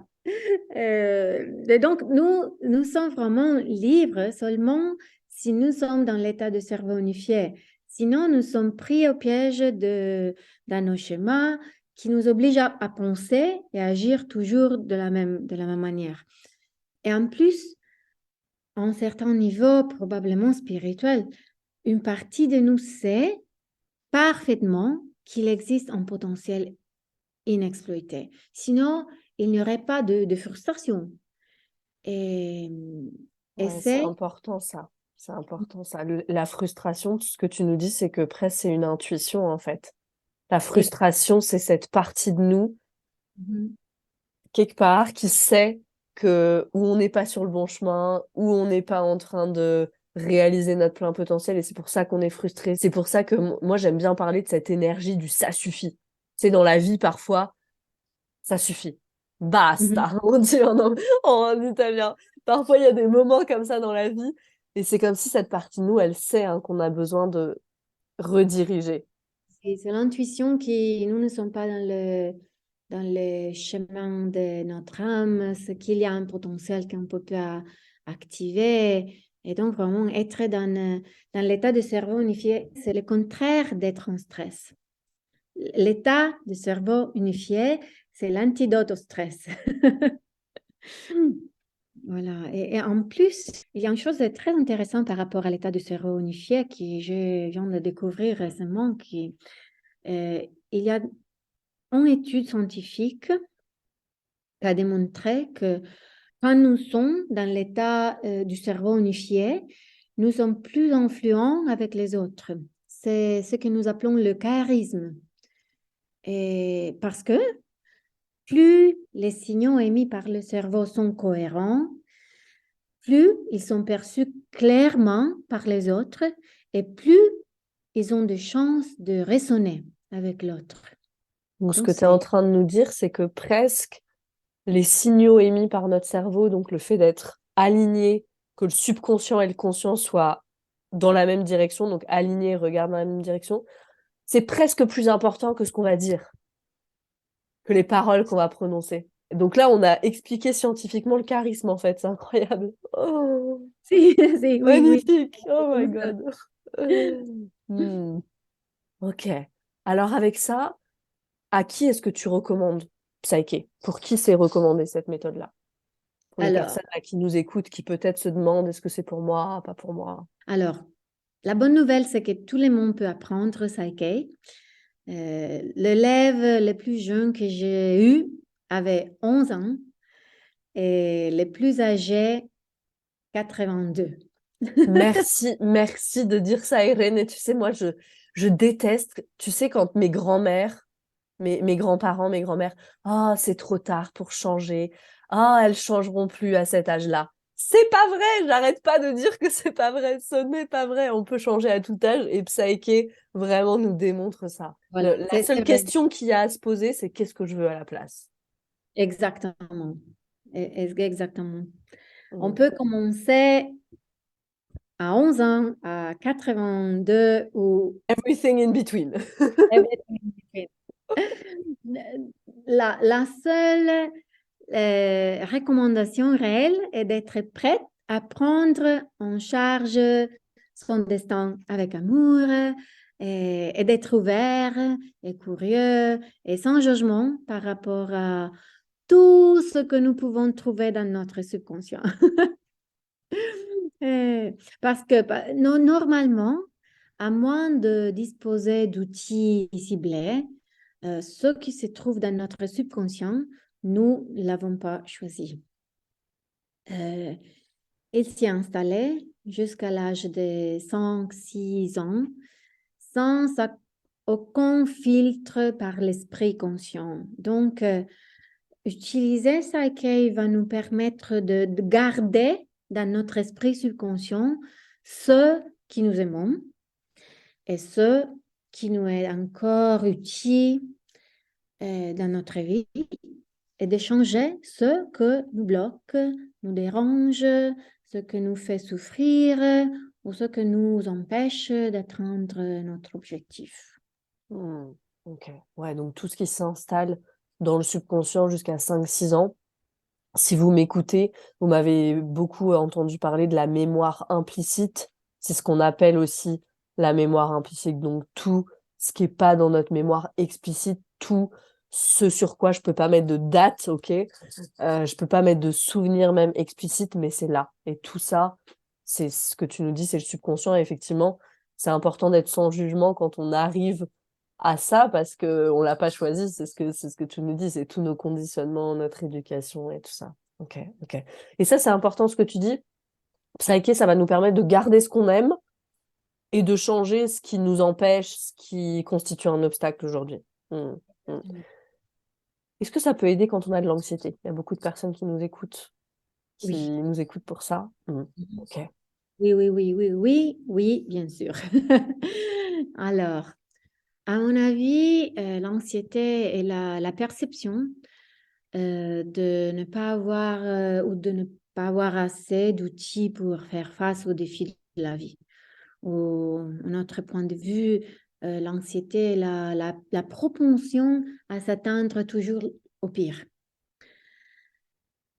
Et donc, nous sommes vraiment libres seulement si nous sommes dans l'état de cerveau unifié. Sinon, nous sommes pris au piège dans nos schémas qui nous obligent à penser et à agir toujours de la même manière. Et en plus, à un certain niveau, probablement spirituel, une partie de nous sait parfaitement qu'il existe un potentiel inexploité. Sinon, il n'y aurait pas de frustration. Et, et Ouais, c'est c'est, important ça. C'est important ça. La frustration, tout ce que tu nous dis, c'est que presque c'est une intuition en fait. La et- frustration, c'est cette partie de nous, Mhm. quelque part, qui sait que où on n'est pas sur le bon chemin, où on n'est pas en train de réaliser notre plein potentiel, et c'est pour ça qu'on est frustré. C'est pour ça que moi, j'aime bien parler de cette énergie du ça suffit. C'est dans la vie, parfois, ça suffit. Mhm. Basta, on dit en italien. Parfois, il y a des moments comme ça dans la vie, et c'est comme si cette partie de nous, elle sait hein, qu'on a besoin de rediriger. C'est l'intuition qui, nous ne sommes pas dans le chemin de notre âme, ce qu'il y a un potentiel qu'on peut pas activer. Et donc, vraiment, être dans l'état de cerveau unifié, c'est le contraire d'être en stress. L'état de cerveau unifié, c'est l'antidote au stress. Voilà. Et en plus, il y a une chose de très intéressante par rapport à l'état de cerveau unifié que je viens de découvrir récemment, il y a une étude scientifique qui a démontré que quand nous sommes dans l'état du cerveau unifié, nous sommes plus influents avec les autres. C'est ce que nous appelons le charisme. Et parce que plus les signaux émis par le cerveau sont cohérents, plus ils sont perçus clairement par les autres et plus ils ont de chances de résonner avec l'autre. Donc, ce Donc, que tu es en train de nous dire, c'est que presque les signaux émis par notre cerveau, donc le fait d'être aligné, que le subconscient et le conscient soient dans la même direction, donc alignés, regardent dans la même direction, c'est presque plus important que ce qu'on va dire, que les paroles qu'on va prononcer. Donc là, on a expliqué scientifiquement le charisme, en fait. C'est incroyable. Oh, si, oui, oui. magnifique. Oh my God. Ok. Alors avec ça, à qui est-ce que tu recommandes Psyché? Pour qui c'est recommandé cette méthode-là? Pour les Alors, personnes là, qui nous écoutent, qui peut-être se demandent est-ce que c'est pour moi, pas pour moi. alors, la bonne nouvelle, c'est que tout le monde peut apprendre Psyche. L'élève le plus jeune que j'ai eu avait 11 ans et le plus âgé, 82. Merci de dire ça, Irène. Et tu sais, moi, je déteste, tu sais, quand mes grands-mères, mes grands-parents, mes grands-mères, ah, c'est trop tard pour changer. Ah, elles changeront plus à cet âge-là. C'est pas vrai, j'arrête pas de dire que c'est pas vrai. Ce n'est pas vrai. On peut changer à tout âge et Psyche vraiment nous démontre ça. Voilà, La seule vrai. question qu'il y a à se poser, c'est qu'est-ce que je veux à la place? Exactement. Exactement. On Mm. peut commencer à 11 ans, à 82 ou Everything in between. La seule recommandation réelle est d'être prête à prendre en charge son destin avec amour et d'être ouvert et curieux et sans jugement par rapport à tout ce que nous pouvons trouver dans notre subconscient. Parce que normalement, à moins de disposer d'outils ciblés, ce qui se trouve dans notre subconscient, nous ne l'avons pas choisi. Il s'est installé jusqu'à l'âge de 5-6 ans sans aucun filtre par l'esprit conscient. Donc, utiliser ça qui va nous permettre de garder dans notre esprit subconscient ce qui nous aimons et ce qui nous est encore utile dans notre vie et de changer ce que nous bloque, nous dérange, ce que nous fait souffrir ou ce que nous empêche d'atteindre notre objectif. Ok. Ouais, donc tout ce qui s'installe dans le subconscient jusqu'à 5-6 ans. Si vous m'écoutez, vous m'avez beaucoup entendu parler de la mémoire implicite. C'est ce qu'on appelle aussi la mémoire implicite. Donc tout ce qui n'est pas dans notre mémoire explicite, tout ce sur quoi je peux pas mettre de date, ok? Je peux pas mettre de souvenir même explicite, mais c'est là. Et tout ça, c'est ce que tu nous dis, c'est le subconscient. Et effectivement, c'est important d'être sans jugement quand on arrive à ça parce que on l'a pas choisi. C'est ce que tu nous dis, c'est tous nos conditionnements, notre éducation et tout ça. Ok. Et ça, c'est important ce que tu dis. Psyché, ça va nous permettre de garder ce qu'on aime et de changer ce qui nous empêche, ce qui constitue un obstacle aujourd'hui. Est-ce que ça peut aider quand on a de l'anxiété? Il y a beaucoup de personnes qui nous écoutent Oui. pour ça. Ok. Oui, bien sûr. Alors, à mon avis, l'anxiété et la perception de ne pas avoir ou de ne pas avoir assez d'outils pour faire face aux défis de la vie. Ou, notre point de vue, l'anxiété et la propension à s'atteindre toujours au pire.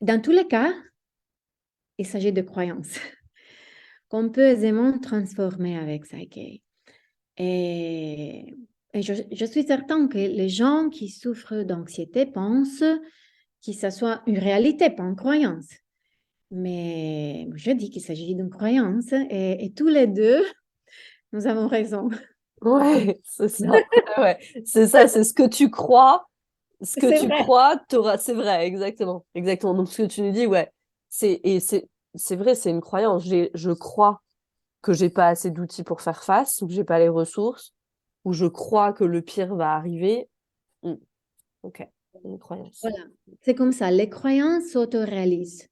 Dans tous les cas, il s'agit de croyances. qu'on peut aisément transformer avec Psyche. Et je suis certaine que les gens qui souffrent d'anxiété pensent que ça soit une réalité, pas une croyance. Mais je dis qu'il s'agit d'une croyance et tous les deux, nous avons raison. Ouais, c'est ça. Ouais, c'est ça, c'est ce que tu crois. Ce que C'est tu vrai. crois, c'est vrai, exactement. Exactement. Donc, ce que tu nous dis, ouais, c'est vrai, c'est une croyance. Je crois que j'ai pas assez d'outils pour faire face, ou que j'ai pas les ressources, ou je crois que le pire va arriver. Hmm, ok, une croyance. Voilà. C'est comme ça, les croyances s'autoréalisent.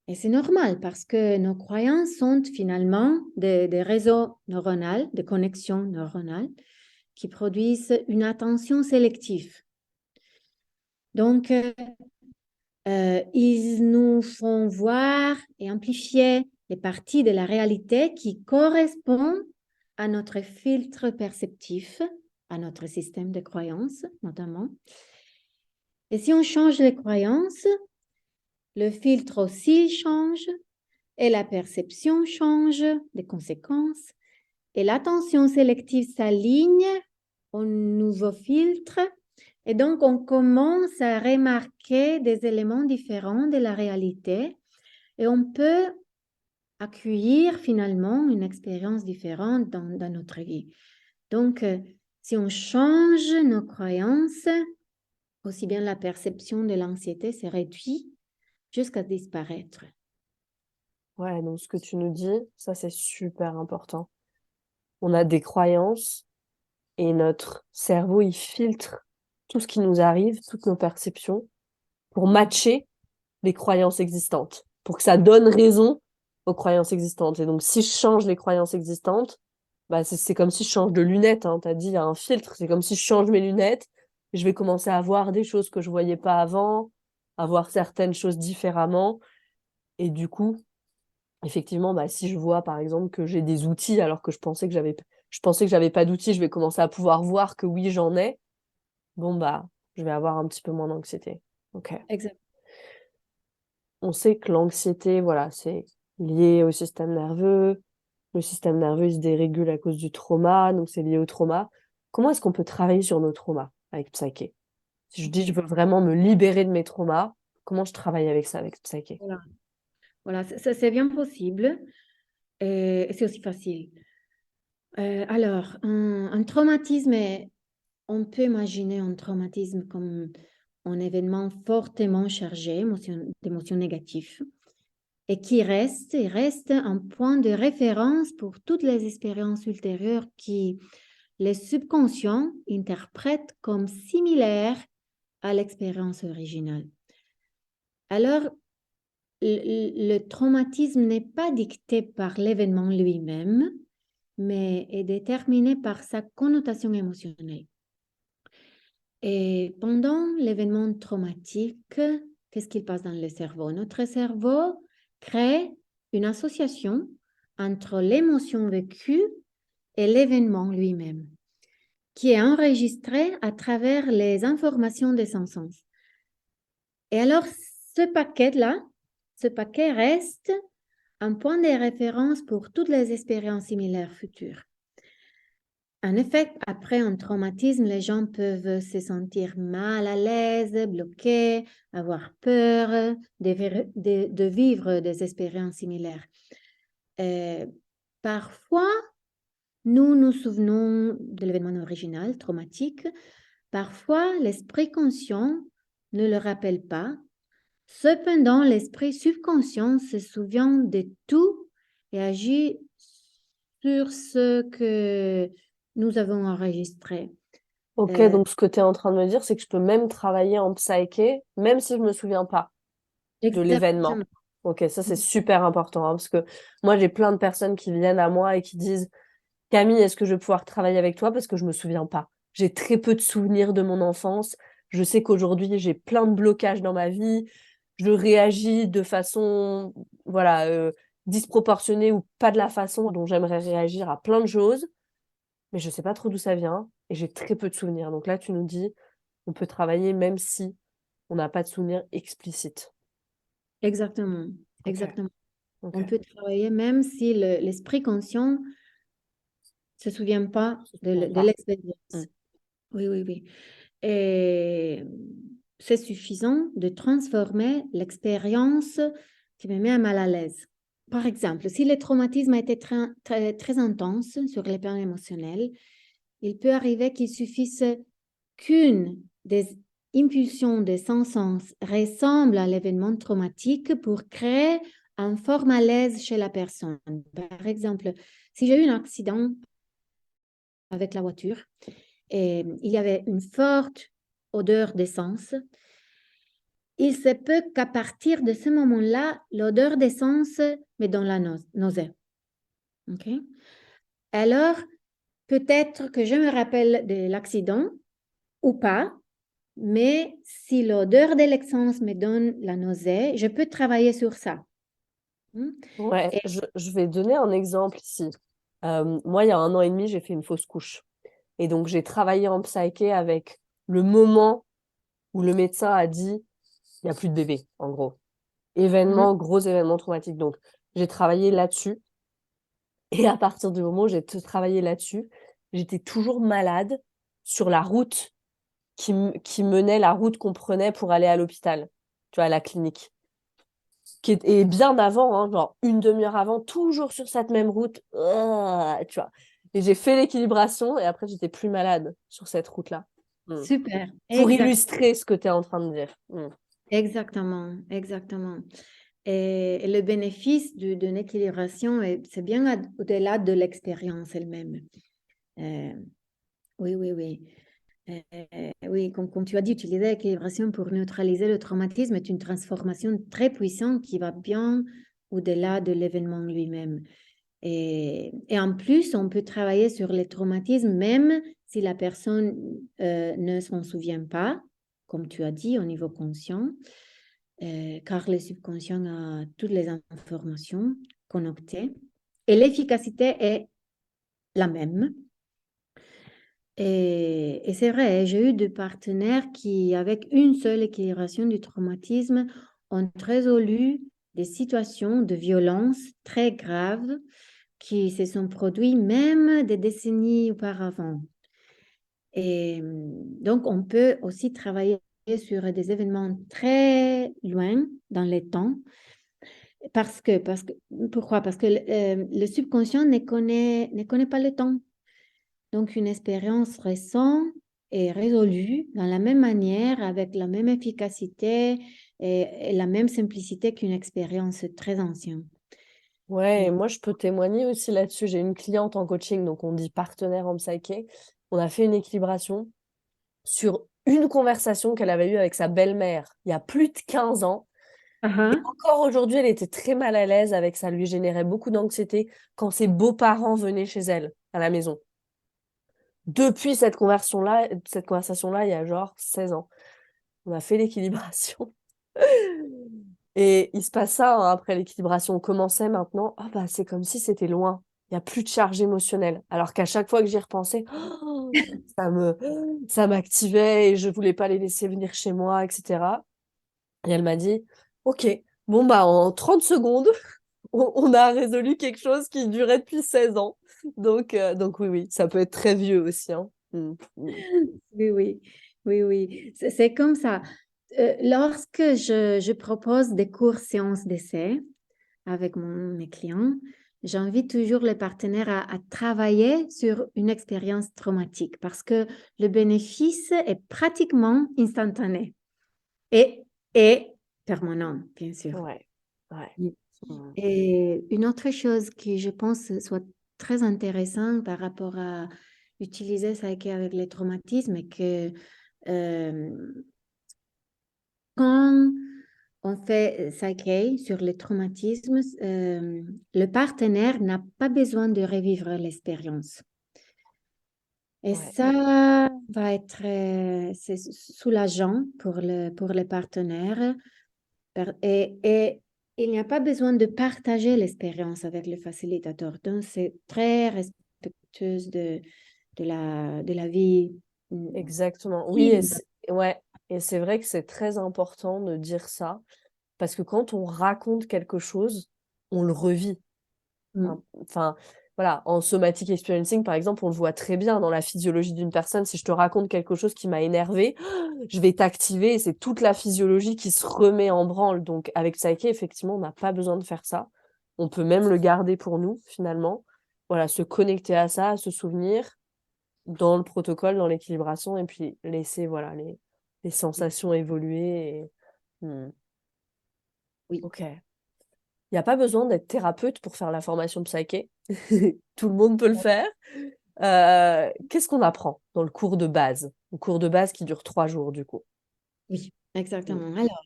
Et c'est normal parce que nos croyances sont finalement des réseaux neuronaux, des connexions neuronales qui produisent une attention sélective. Donc, ils nous font voir et amplifier les parties de la réalité qui correspondent à notre filtre perceptif, à notre système de croyances notamment. Et si on change les croyances, le filtre aussi change et la perception change, les conséquences. Et l'attention sélective s'aligne au nouveau filtre. Et donc, on commence à remarquer des éléments différents de la réalité et on peut accueillir finalement une expérience différente dans notre vie. Donc, si on change nos croyances, aussi bien la perception de l'anxiété se réduit jusqu'à disparaître. Ouais, donc ce que tu nous dis, ça c'est super important. On a des croyances et notre cerveau, il filtre tout ce qui nous arrive, toutes nos perceptions, pour matcher les croyances existantes, pour que ça donne raison aux croyances existantes. Et donc, si je change les croyances existantes, bah, c'est comme si je change de lunettes, hein. Tu as dit, il y a un filtre, c'est comme si je change mes lunettes, et je vais commencer à voir des choses que je voyais pas avant, à voir certaines choses différemment. Et du coup, effectivement, bah, si je vois, par exemple, que j'ai des outils, alors que je pensais que j'avais pas d'outils, je vais commencer à pouvoir voir que oui, j'en ai. Bon, bah, je vais avoir un petit peu moins d'anxiété. Ok. Exact. On sait que l'anxiété, voilà, c'est lié au système nerveux. Le système nerveux, il se dérégule à cause du trauma, donc c'est lié au trauma. Comment est-ce qu'on peut travailler sur nos traumas avec Psyché? Si je dis je veux vraiment me libérer de mes traumas, comment je travaille avec ça, avec Psyché? Voilà, voilà, c'est bien possible et c'est aussi facile. Alors, un traumatisme, on peut imaginer un traumatisme comme un événement fortement chargé d'émotions négatives et qui reste un point de référence pour toutes les expériences ultérieures qui les subconscients interprètent comme similaires à l'expérience originale. Alors, le traumatisme n'est pas dicté par l'événement lui-même, mais est déterminé par sa connotation émotionnelle. Et pendant l'événement traumatique, qu'est-ce qui passe dans le cerveau? Notre cerveau crée une association entre l'émotion vécue et l'événement lui-même, qui est enregistrée à travers les informations des sens. Et alors, ce paquet reste un point de référence pour toutes les expériences similaires futures. En effet, après un traumatisme, les gens peuvent se sentir mal à l'aise, bloqués, avoir peur de vivre des expériences similaires. Parfois, nous nous souvenons de l'événement original, traumatique. Parfois, l'esprit conscient ne le rappelle pas. Cependant, l'esprit subconscient se souvient de tout et agit sur ce que nous avons enregistré. Ok, donc ce que tu es en train de me dire, c'est que je peux même travailler en Psyché, même si je me souviens pas de l'événement. Exactement. Ok, ça c'est super important, hein, parce que moi j'ai plein de personnes qui viennent à moi et qui disent Camille, est-ce que je vais pouvoir travailler avec toi parce que je me souviens pas. J'ai très peu de souvenirs de mon enfance. Je sais qu'aujourd'hui j'ai plein de blocages dans ma vie. Je réagis de façon voilà disproportionnée ou pas de la façon dont j'aimerais réagir à plein de choses, mais je sais pas trop d'où ça vient et j'ai très peu de souvenirs. Donc là tu nous dis on peut travailler même si on n'a pas de souvenirs explicites. Exactement. Ok. Exactement. Ok. On peut travailler même si l'esprit conscient ne se souvient pas de Bon, de bah. l'expérience. Oui, oui, oui. Et c'est suffisant de transformer l'expérience qui me met mal à l'aise. Par exemple, si le traumatisme a été très intense sur les plans émotionnels, il peut arriver qu'il suffise qu'une des impulsions de sens ressemble à l'événement traumatique pour créer un fort malaise chez la personne. Par exemple, si j'ai eu un accident avec la voiture et il y avait une forte odeur d'essence, il se peut qu'à partir de ce moment-là, l'odeur d'essence me donne la nausée. Okay? Alors, peut-être que je me rappelle de l'accident ou pas, mais si l'odeur de l'essence me donne la nausée, je peux travailler sur ça. Ouais, Et, je vais donner un exemple ici. Moi, il y a 1 an et demi, j'ai fait une fausse couche. Et donc, j'ai travaillé en psyché avec le moment où le médecin a dit, il n'y a plus de bébé, en gros. Gros événement traumatique. Donc, j'ai travaillé là-dessus. Et à partir du moment où j'ai travaillé là-dessus, j'étais toujours malade sur la route qui menait la route qu'on prenait pour aller à l'hôpital, tu vois, à la clinique. Et bien avant, hein, genre une demi-heure avant, toujours sur cette même route, tu vois. Et j'ai fait l'équilibration et après, j'étais plus malade sur cette route-là. super, Pour illustrer ce que tu es en train de dire. exactement, exactement. Et le bénéfice d'une équilibration, c'est bien au-delà de l'expérience elle-même. Oui, oui, oui. Oui, comme tu as dit, utiliser l'équilibration pour neutraliser le traumatisme est une transformation très puissante qui va bien au-delà de l'événement lui-même. Et en plus, on peut travailler sur les traumatismes même si la personne ne s'en souvient pas, comme tu as dit, au niveau conscient, car le subconscient a toutes les informations connectées et l'efficacité est la même. Et c'est vrai, j'ai eu des partenaires qui, avec une seule équilibration du traumatisme, ont résolu des situations de violence très graves qui se sont produites même des décennies auparavant. Et donc, on peut aussi travailler sur des événements très loin dans le temps. Pourquoi? Parce que le subconscient ne connaît pas le temps. Donc, une expérience récente est résolue dans la même manière, avec la même efficacité et la même simplicité qu'une expérience très ancienne. Ouais, et moi, je peux témoigner aussi là-dessus. J'ai une cliente en coaching, donc on dit partenaire en psyché. On a fait une équilibration sur une conversation qu'elle avait eue avec sa belle-mère il y a plus de 15 ans. Et encore aujourd'hui, elle était très mal à l'aise avec ça, lui générait beaucoup d'anxiété quand ses beaux-parents venaient chez elle, à la maison. Depuis cette conversation-là, il y a genre 16 ans. On a fait l'équilibration. Et il se passe ça, hein, après l'équilibration. On commençait maintenant, ah bah, c'est comme si c'était loin. Il n'y a plus de charge émotionnelle. Alors qu'à chaque fois que j'y repensais, ça m'activait et je voulais pas les laisser venir chez moi, etc. Et elle m'a dit, OK, bon, bah, en 30 secondes, on a résolu quelque chose qui durait depuis 16 ans. Donc oui, oui, ça peut être très vieux aussi, hein. Oui, oui, oui, oui. C'est comme ça. Lorsque je propose des cours séances d'essai avec mes clients, j'invite toujours les partenaires à travailler sur une expérience traumatique parce que le bénéfice est pratiquement instantané et, et permanent, bien sûr. Ouais, ouais. Et une autre chose qui, je pense, soit très intéressante par rapport à utiliser ça avec les traumatismes, est que euh, quand on fait Psyche sur les traumatismes, le partenaire n'a pas besoin de revivre l'expérience. Et Ouais. ça va être c'est soulageant pour le partenaire. Et il n'y a pas besoin de partager l'expérience avec le facilitateur. Donc, c'est très respectueuse de la vie. Exactement. Oui, ouais. Et c'est vrai que c'est très important de dire ça, parce que quand on raconte quelque chose, on le revit. Mm. Enfin, voilà, en somatic experiencing, par exemple, on le voit très bien dans la physiologie d'une personne. Si je te raconte quelque chose qui m'a énervé, je vais t'activer et c'est toute la physiologie qui se remet en branle. Donc, avec Psyche, effectivement, on n'a pas besoin de faire ça. On peut même le garder pour nous, finalement. Voilà, se connecter à ça, se souvenir dans le protocole, dans l'équilibration, et puis laisser, voilà, les sensations évoluer. Oui. Ok. Il n'y a pas besoin d'être thérapeute pour faire la formation Psyche. Tout le monde peut le faire. Qu'est-ce qu'on apprend dans le cours de base? Le cours de base qui dure 3 jours, du coup. Oui, Mm. exactement. Alors,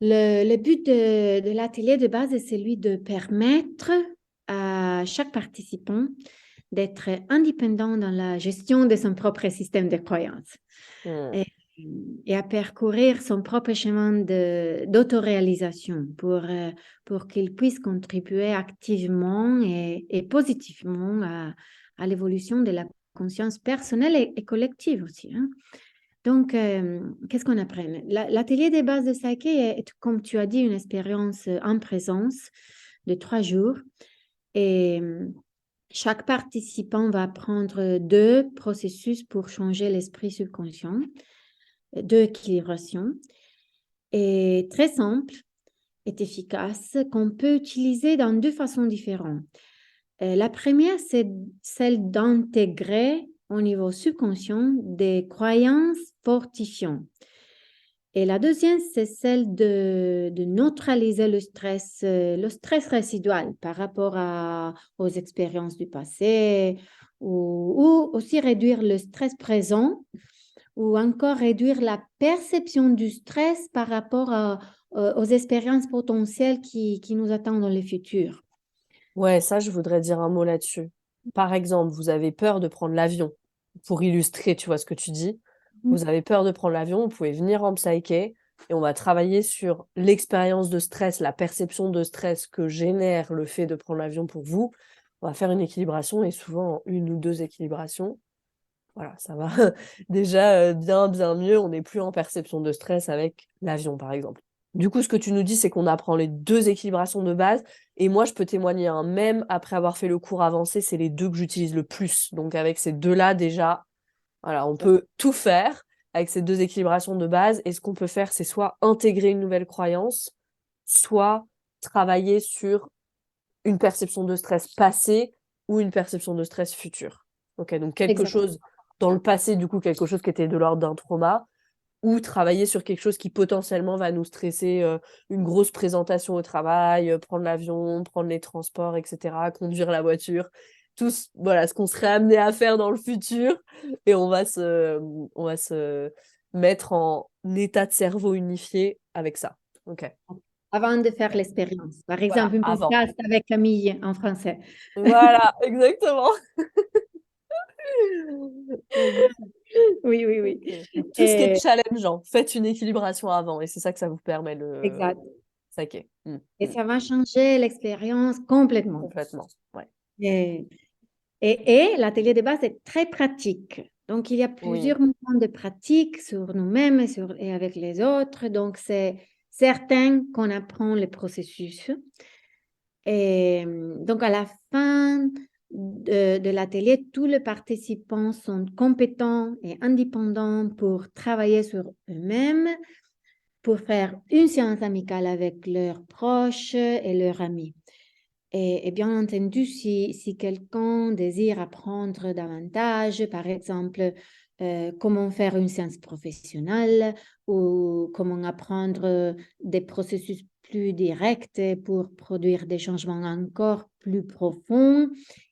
le but de l'atelier de base est celui de permettre à chaque participant d'être indépendant dans la gestion de son propre système de croyances Mm. et, et à parcourir son propre chemin d'autoréalisation pour qu'il puisse contribuer activement et positivement à l'évolution de la conscience personnelle et collective aussi, hein. Donc, qu'est-ce qu'on apprend? L'atelier des bases de Psyche est, comme tu as dit, une expérience en présence de 3 jours. Et chaque participant va apprendre 2 processus pour changer l'esprit subconscient, 2 équilibrations, et très simple et efficace, qu'on peut utiliser dans 2 façons différentes. La première, c'est celle d'intégrer au niveau subconscient des croyances fortifiantes. Et la deuxième, c'est celle de neutraliser le stress résidual par rapport aux expériences du passé ou aussi réduire le stress présent ou encore réduire la perception du stress par rapport aux expériences potentielles qui nous attendent dans le futur. Ouais, ça, je voudrais dire un mot là-dessus. Par exemple, vous avez peur de prendre l'avion. Pour illustrer, tu vois ce que tu dis. Vous avez peur de prendre l'avion, vous pouvez venir en Psyche et on va travailler sur l'expérience de stress, la perception de stress que génère le fait de prendre l'avion pour vous. On va faire une équilibration et souvent en 1 ou 2 équilibrations. Voilà, ça va déjà bien mieux. On n'est plus en perception de stress avec l'avion, par exemple. Du coup, ce que tu nous dis, c'est qu'on apprend les 2 équilibrations de base. Et moi, je peux témoigner, hein, même après avoir fait le cours avancé, c'est les 2 que j'utilise le plus. Donc, avec ces 2-là, déjà, voilà, on peut tout faire avec ces 2 équilibrations de base. Et ce qu'on peut faire, c'est soit intégrer une nouvelle croyance, soit travailler sur une perception de stress passée ou une perception de stress future. Ok, donc quelque Exactement. chose dans le passé, du coup, quelque chose qui était de l'ordre d'un trauma, ou travailler sur quelque chose qui potentiellement va nous stresser, une grosse présentation au travail, prendre l'avion, prendre les transports, etc., conduire la voiture, tout voilà, ce qu'on serait amené à faire dans le futur, et on va se mettre en état de cerveau unifié avec ça. Ok. Avant de faire l'expérience. Par Voilà, exemple, un avant. podcast avec Camille en français. Voilà, exactement. Oui, oui, oui. Ok. Donc, tout ce qui est Et, challengeant, faites une équilibration avant et c'est ça que ça vous permet exact. saké. Et ça va changer l'expérience complètement. Complètement. Ouais. Et, et l'atelier de base est très pratique. Donc, il y a Oui. plusieurs moments de pratique sur nous-mêmes et avec les autres. Donc, c'est certain qu'on apprend le processus. Et donc, à la fin de l'atelier, tous les participants sont compétents et indépendants pour travailler sur eux-mêmes, pour faire une séance amicale avec leurs proches et leurs amis. Et bien entendu, si quelqu'un désire apprendre davantage, par exemple, comment faire une séance professionnelle ou comment apprendre des processus plus directs pour produire des changements encore plus profonds,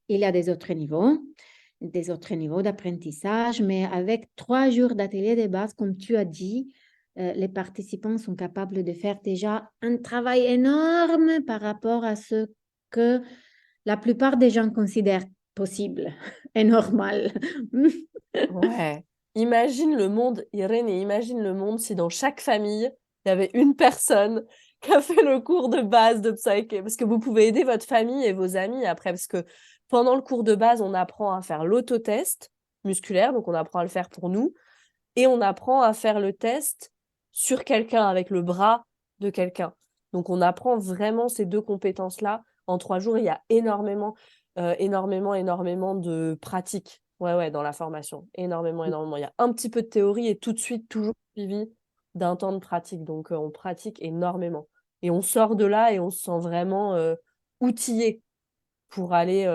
il y a des autres niveaux d'apprentissage, mais avec 3 jours d'atelier de base, comme tu as dit, les participants sont capables de faire déjà un travail énorme par rapport à ce que la plupart des gens considèrent possible et normal. Ouais. Imagine le monde, Irène, et imagine le monde si dans chaque famille, il y avait une personne qui a fait le cours de base de Psyche. Parce que vous pouvez aider votre famille et vos amis après, parce que pendant le cours de base, on apprend à faire l'autotest musculaire, donc on apprend à le faire pour nous, et on apprend à faire le test sur quelqu'un avec le bras de quelqu'un. Donc, on apprend vraiment ces 2 compétences-là. En 3 jours, il y a énormément de pratiques. Ouais, dans la formation. Énormément. Il y a un petit peu de théorie et tout de suite, toujours suivi d'un temps de pratique. Donc, on pratique énormément. Et on sort de là et on se sent vraiment outillé pour aller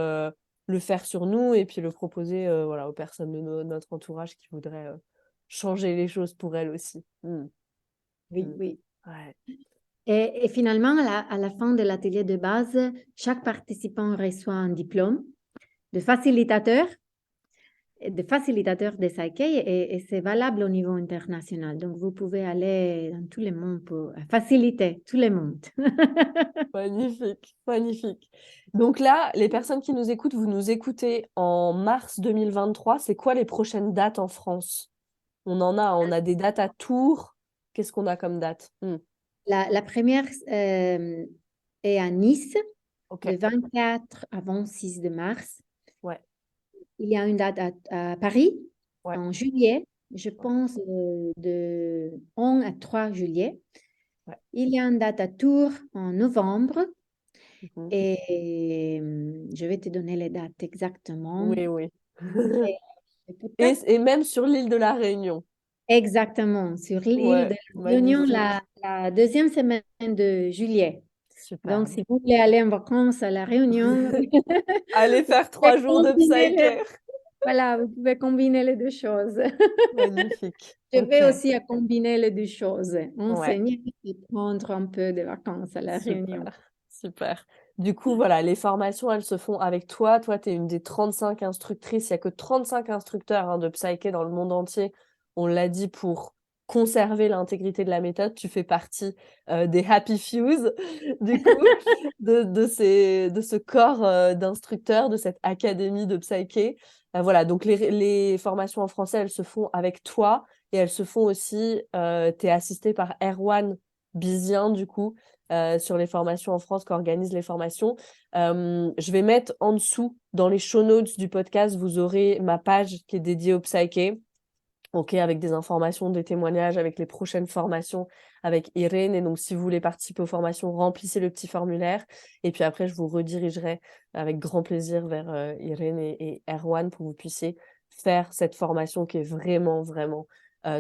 le faire sur nous et puis le proposer aux personnes de notre entourage qui voudraient changer les choses pour elles aussi. Oui. Ouais. Et finalement, à la fin de l'atelier de base, chaque participant reçoit un diplôme de facilitateur de Psyche et c'est valable au niveau international. Donc, vous pouvez aller dans tous les mondes pour faciliter tout le monde. Magnifique, magnifique. Donc là, les personnes qui nous écoutent, vous nous écoutez en mars 2023. C'est quoi les prochaines dates en France? On a des dates à Tours. Qu'est-ce qu'on a comme date? La première est à Nice, Ok. le 24 à 26 de mars. Ouais. Il y a une date à Paris Ouais. en juillet, je pense de 1 à 3 juillet. Ouais. Il y a une date à Tours en novembre. Mhm. Et je vais te donner les dates exactement. Oui. Et Et même sur l'île de la Réunion. exactement, sur l'île Ouais, de la Réunion, magnifique. la deuxième semaine de juillet. Super. Donc, si vous voulez aller en vacances à la Réunion, Allez faire vous 3 pouvez jours de Psyche. voilà, vous pouvez combiner les 2 choses. Magnifique. Je vais Ok. aussi à combiner les 2 choses, Ouais. enseigner et prendre un peu de vacances à la Réunion. Super. Du coup, voilà, les formations, elles se font avec toi. Toi, tu es une des 35 instructrices. Il n'y a que 35 instructeurs de Psyche dans le monde entier. On l'a dit, pour conserver l'intégrité de la méthode. Tu fais partie des happy fews, du coup, de ce corps d'instructeurs, de cette académie de Psyche. Voilà, donc les formations en français, elles se font avec toi. Et elles se font aussi, tu es assistée par Erwan Bizien, du coup, sur les formations en France, qui organise les formations. Je vais mettre en dessous, dans les show notes du podcast, vous aurez ma page qui est dédiée au Psyche, avec des informations, des témoignages, avec les prochaines formations avec Irène. Et donc, si vous voulez participer aux formations, remplissez le petit formulaire. Et puis après, je vous redirigerai avec grand plaisir vers Irène et Erwan pour que vous puissiez faire cette formation qui est vraiment, vraiment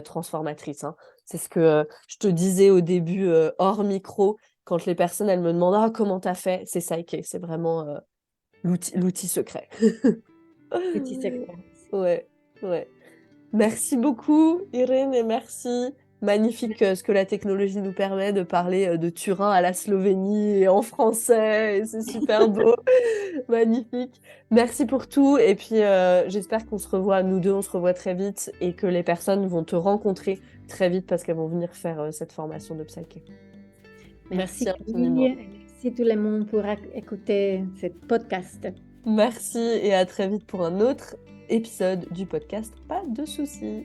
transformatrice. C'est ce que je te disais au début, hors micro, quand les personnes, elles me demandent « Ah, comment t'as fait ?» C'est Psyche, c'est vraiment l'outil secret. Petit secret. Ouais. Merci beaucoup, Irène, et merci. Magnifique ce que la technologie nous permet de parler de Turin à la Slovénie et en français, et c'est super beau. Magnifique. Merci pour tout, et puis j'espère qu'on se revoit, nous deux, on se revoit très vite, et que les personnes vont te rencontrer très vite parce qu'elles vont venir faire cette formation de Psyche. Merci infiniment. Merci tout le monde pour écouter ce podcast. Merci et à très vite pour un autre épisode du podcast Pas de soucis.